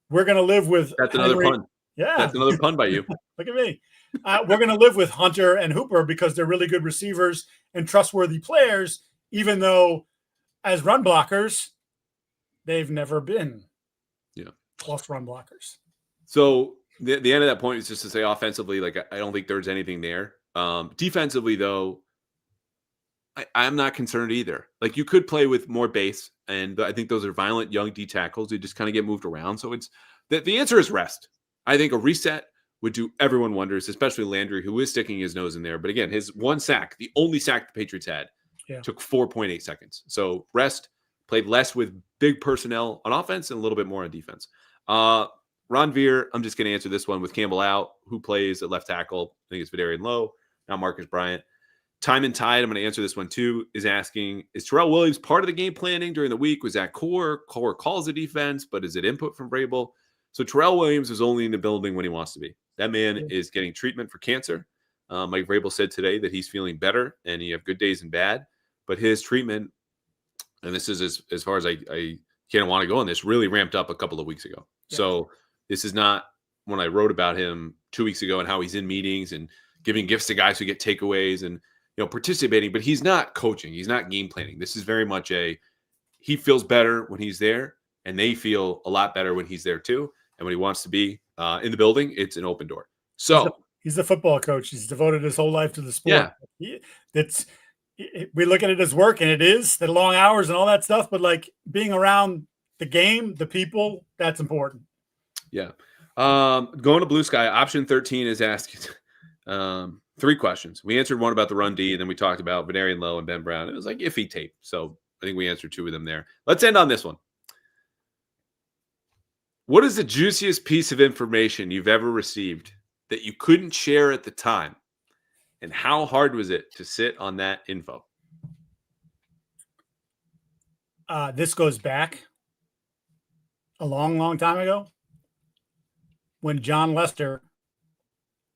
[SPEAKER 2] We're going to live with
[SPEAKER 1] that's another pun.
[SPEAKER 2] Yeah,
[SPEAKER 1] that's another pun by you.
[SPEAKER 2] Look at me. We're going to live with Hunter and Hooper because they're really good receivers and trustworthy players, even though as run blockers, they've never been plus run blockers.
[SPEAKER 1] So the end of that point is just to say offensively, like I don't think there's anything there. Defensively, though, I'm not concerned either. Like you could play with more base, and I think those are violent young D tackles who just kind of get moved around. So it's the answer is rest. I think a reset would do everyone wonders, especially Landry, who is sticking his nose in there. But again, his one sack, the only sack the Patriots had, took 4.8 seconds. So rest, played less with big personnel on offense and a little bit more on defense. Ron Veer, I'm just going to answer this one with Campbell out. Who plays at left tackle? I think it's Vidarian Lowe, not Marcus Bryant. Time and Tide, I'm going to answer this one too, is asking, is Terrell Williams part of the game planning during the week? Was that core? Core calls the defense, but is it input from Vrabel? So Terrell Williams is only in the building when he wants to be. That man is getting treatment for cancer. Mike Vrabel said today that he's feeling better and he have good days and bad, but his treatment, and this is as far as I can't want to go on this, really ramped up a couple of weeks ago. Yeah. So this is not when I wrote about him 2 weeks ago and how he's in meetings and giving gifts to guys who get takeaways and participating, but he's not coaching. He's not game planning. This is very much he feels better when he's there, and they feel a lot better when he's there too. And when he wants to be in the building, it's an open door. So
[SPEAKER 2] he's a football coach. He's devoted his whole life to the sport. Yeah. We look at it as work, and it is the long hours and all that stuff, but like being around the game, the people, that's important.
[SPEAKER 1] Yeah. Going to Blue Sky, option 13 is asking 3 questions. We answered one about the run D, and then we talked about Vidarian Lowe and Ben Brown. It was like iffy tape. So I think we answered 2 of them there. Let's end on this one. What is the juiciest piece of information you've ever received that you couldn't share at the time? And how hard was it to sit on that info?
[SPEAKER 2] This goes back a long, long time ago when John Lester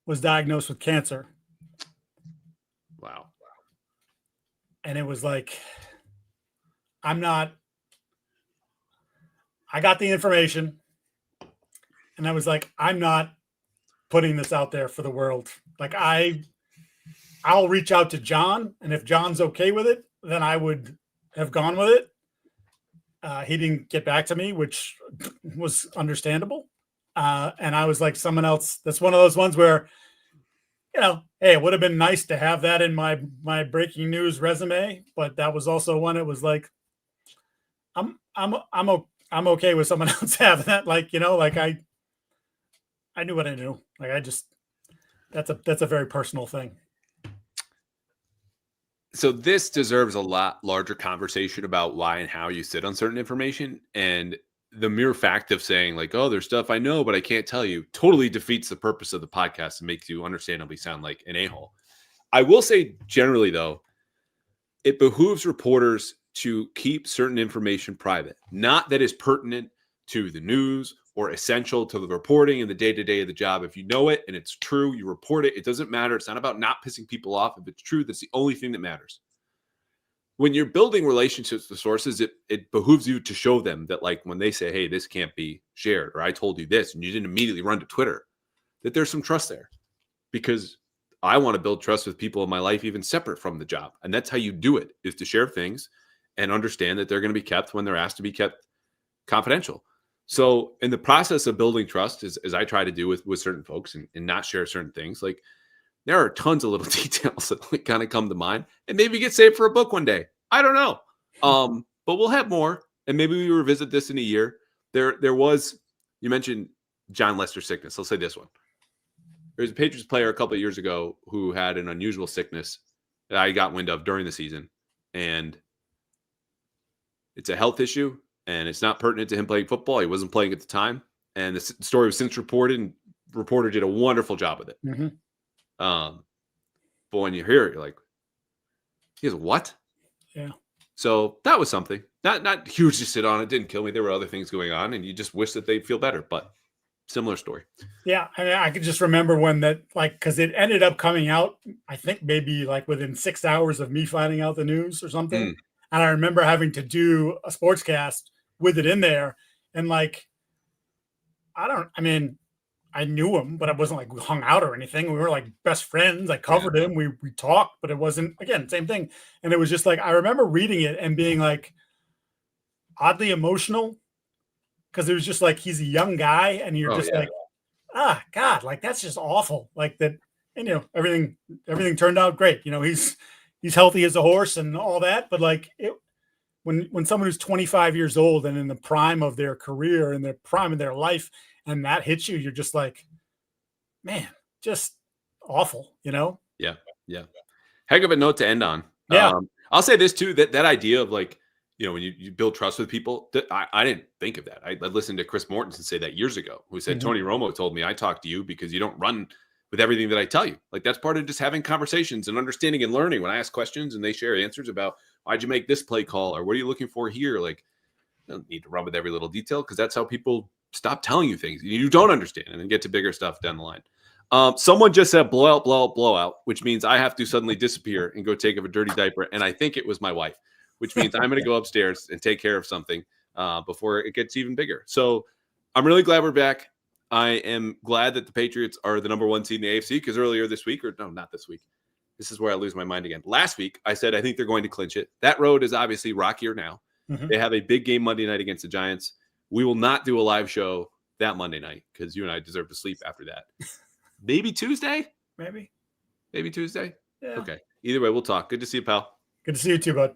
[SPEAKER 2] was diagnosed with cancer.
[SPEAKER 1] Wow.
[SPEAKER 2] And it was like, I got the information and I was like, I'm not putting this out there for the world. Like I'll reach out to John, and if John's okay with it, then I would have gone with it. He didn't get back to me, which was understandable. And I was like, someone else, that's one of those ones where, hey, it would have been nice to have that in my breaking news resume, but that was also one. It was like, I'm okay with someone else having that. I knew what I knew. That's a very personal thing.
[SPEAKER 1] So this deserves a lot larger conversation about why and how you sit on certain information. And the mere fact of saying like, oh, there's stuff I know, but I can't tell you, totally defeats the purpose of the podcast and makes you understandably sound like an a-hole. I will say generally, though, it behooves reporters to keep certain information private, not that is pertinent to the news or essential to the reporting and the day-to-day of the job. If you know it and it's true, you report it. It doesn't matter. It's not about not pissing people off. If it's true, that's the only thing that matters. When you're building relationships with sources, it behooves you to show them that, like, when they say, hey, this can't be shared, or I told you this, and you didn't immediately run to Twitter, that there's some trust there. Because I want to build trust with people in my life, even separate from the job. And that's how you do it, is to share things and understand that they're going to be kept when they're asked to be kept confidential. So in the process of building trust, as I try to do with certain folks and not share certain things, like, there are tons of little details that kind of come to mind and maybe get saved for a book one day. I don't know. But we'll have more. And maybe we revisit this in a year. There was, you mentioned John Lester's sickness. I'll say this one. There was a Patriots player a couple of years ago who had an unusual sickness that I got wind of during the season. And it's a health issue, and it's not pertinent to him playing football. He wasn't playing at the time. And the story was since reported, and reporter did a wonderful job with it.
[SPEAKER 2] Mm-hmm.
[SPEAKER 1] But when you hear it, you're like, he has what?
[SPEAKER 2] Yeah.
[SPEAKER 1] So that was something. Not huge to sit on. It didn't kill me. There were other things going on, and you just wish that they'd feel better. But similar story.
[SPEAKER 2] Yeah. I mean, I could just remember when that, like, because it ended up coming out, I think maybe like within 6 hours of me finding out the news or something.
[SPEAKER 1] Mm.
[SPEAKER 2] And I remember having to do a sportscast with it in there. And like, I knew him, but I wasn't like we hung out or anything. We were like best friends. I covered him. We talked, but it wasn't, again, same thing. And it was just like, I remember reading it and being like oddly emotional, because it was just like, he's a young guy and you're like, God, like, that's just awful. Like that. And, everything turned out great. He's healthy as a horse and all that. But like when someone who's 25 years old and in the prime of their career and the prime of their life, and that hits you, you're just like, man, just awful,
[SPEAKER 1] Yeah. Heck of a note to end on.
[SPEAKER 2] Yeah.
[SPEAKER 1] I'll say this too, that idea of like, when you build trust with people, I didn't think of that. I listened to Chris Mortensen say that years ago, who said, Tony Romo told me I talk to you because you don't run with everything that I tell you. Like, that's part of just having conversations and understanding and learning. When I ask questions and they share answers about why'd you make this play call, or what are you looking for here? Like, you don't need to run with every little detail, because that's how people stop telling you things you don't understand and then get to bigger stuff down the line. Someone just said blowout, which means I have to suddenly disappear and go take off a dirty diaper. And I think it was my wife, which means I'm going to go upstairs and take care of something before it gets even bigger. So I'm really glad we're back. I am glad that the Patriots are the number 1 seed in the AFC, because earlier this week, or no, not this week. This is where I lose my mind again. Last week, I said I think they're going to clinch it. That road is obviously rockier now. Mm-hmm. They have a big game Monday night against the Giants. We will not do a live show that Monday night, because you and I deserve to sleep after that. Maybe Tuesday?
[SPEAKER 2] Maybe
[SPEAKER 1] Tuesday?
[SPEAKER 2] Yeah.
[SPEAKER 1] Okay. Either way, we'll talk. Good to see you, pal.
[SPEAKER 2] Good to see you too, bud.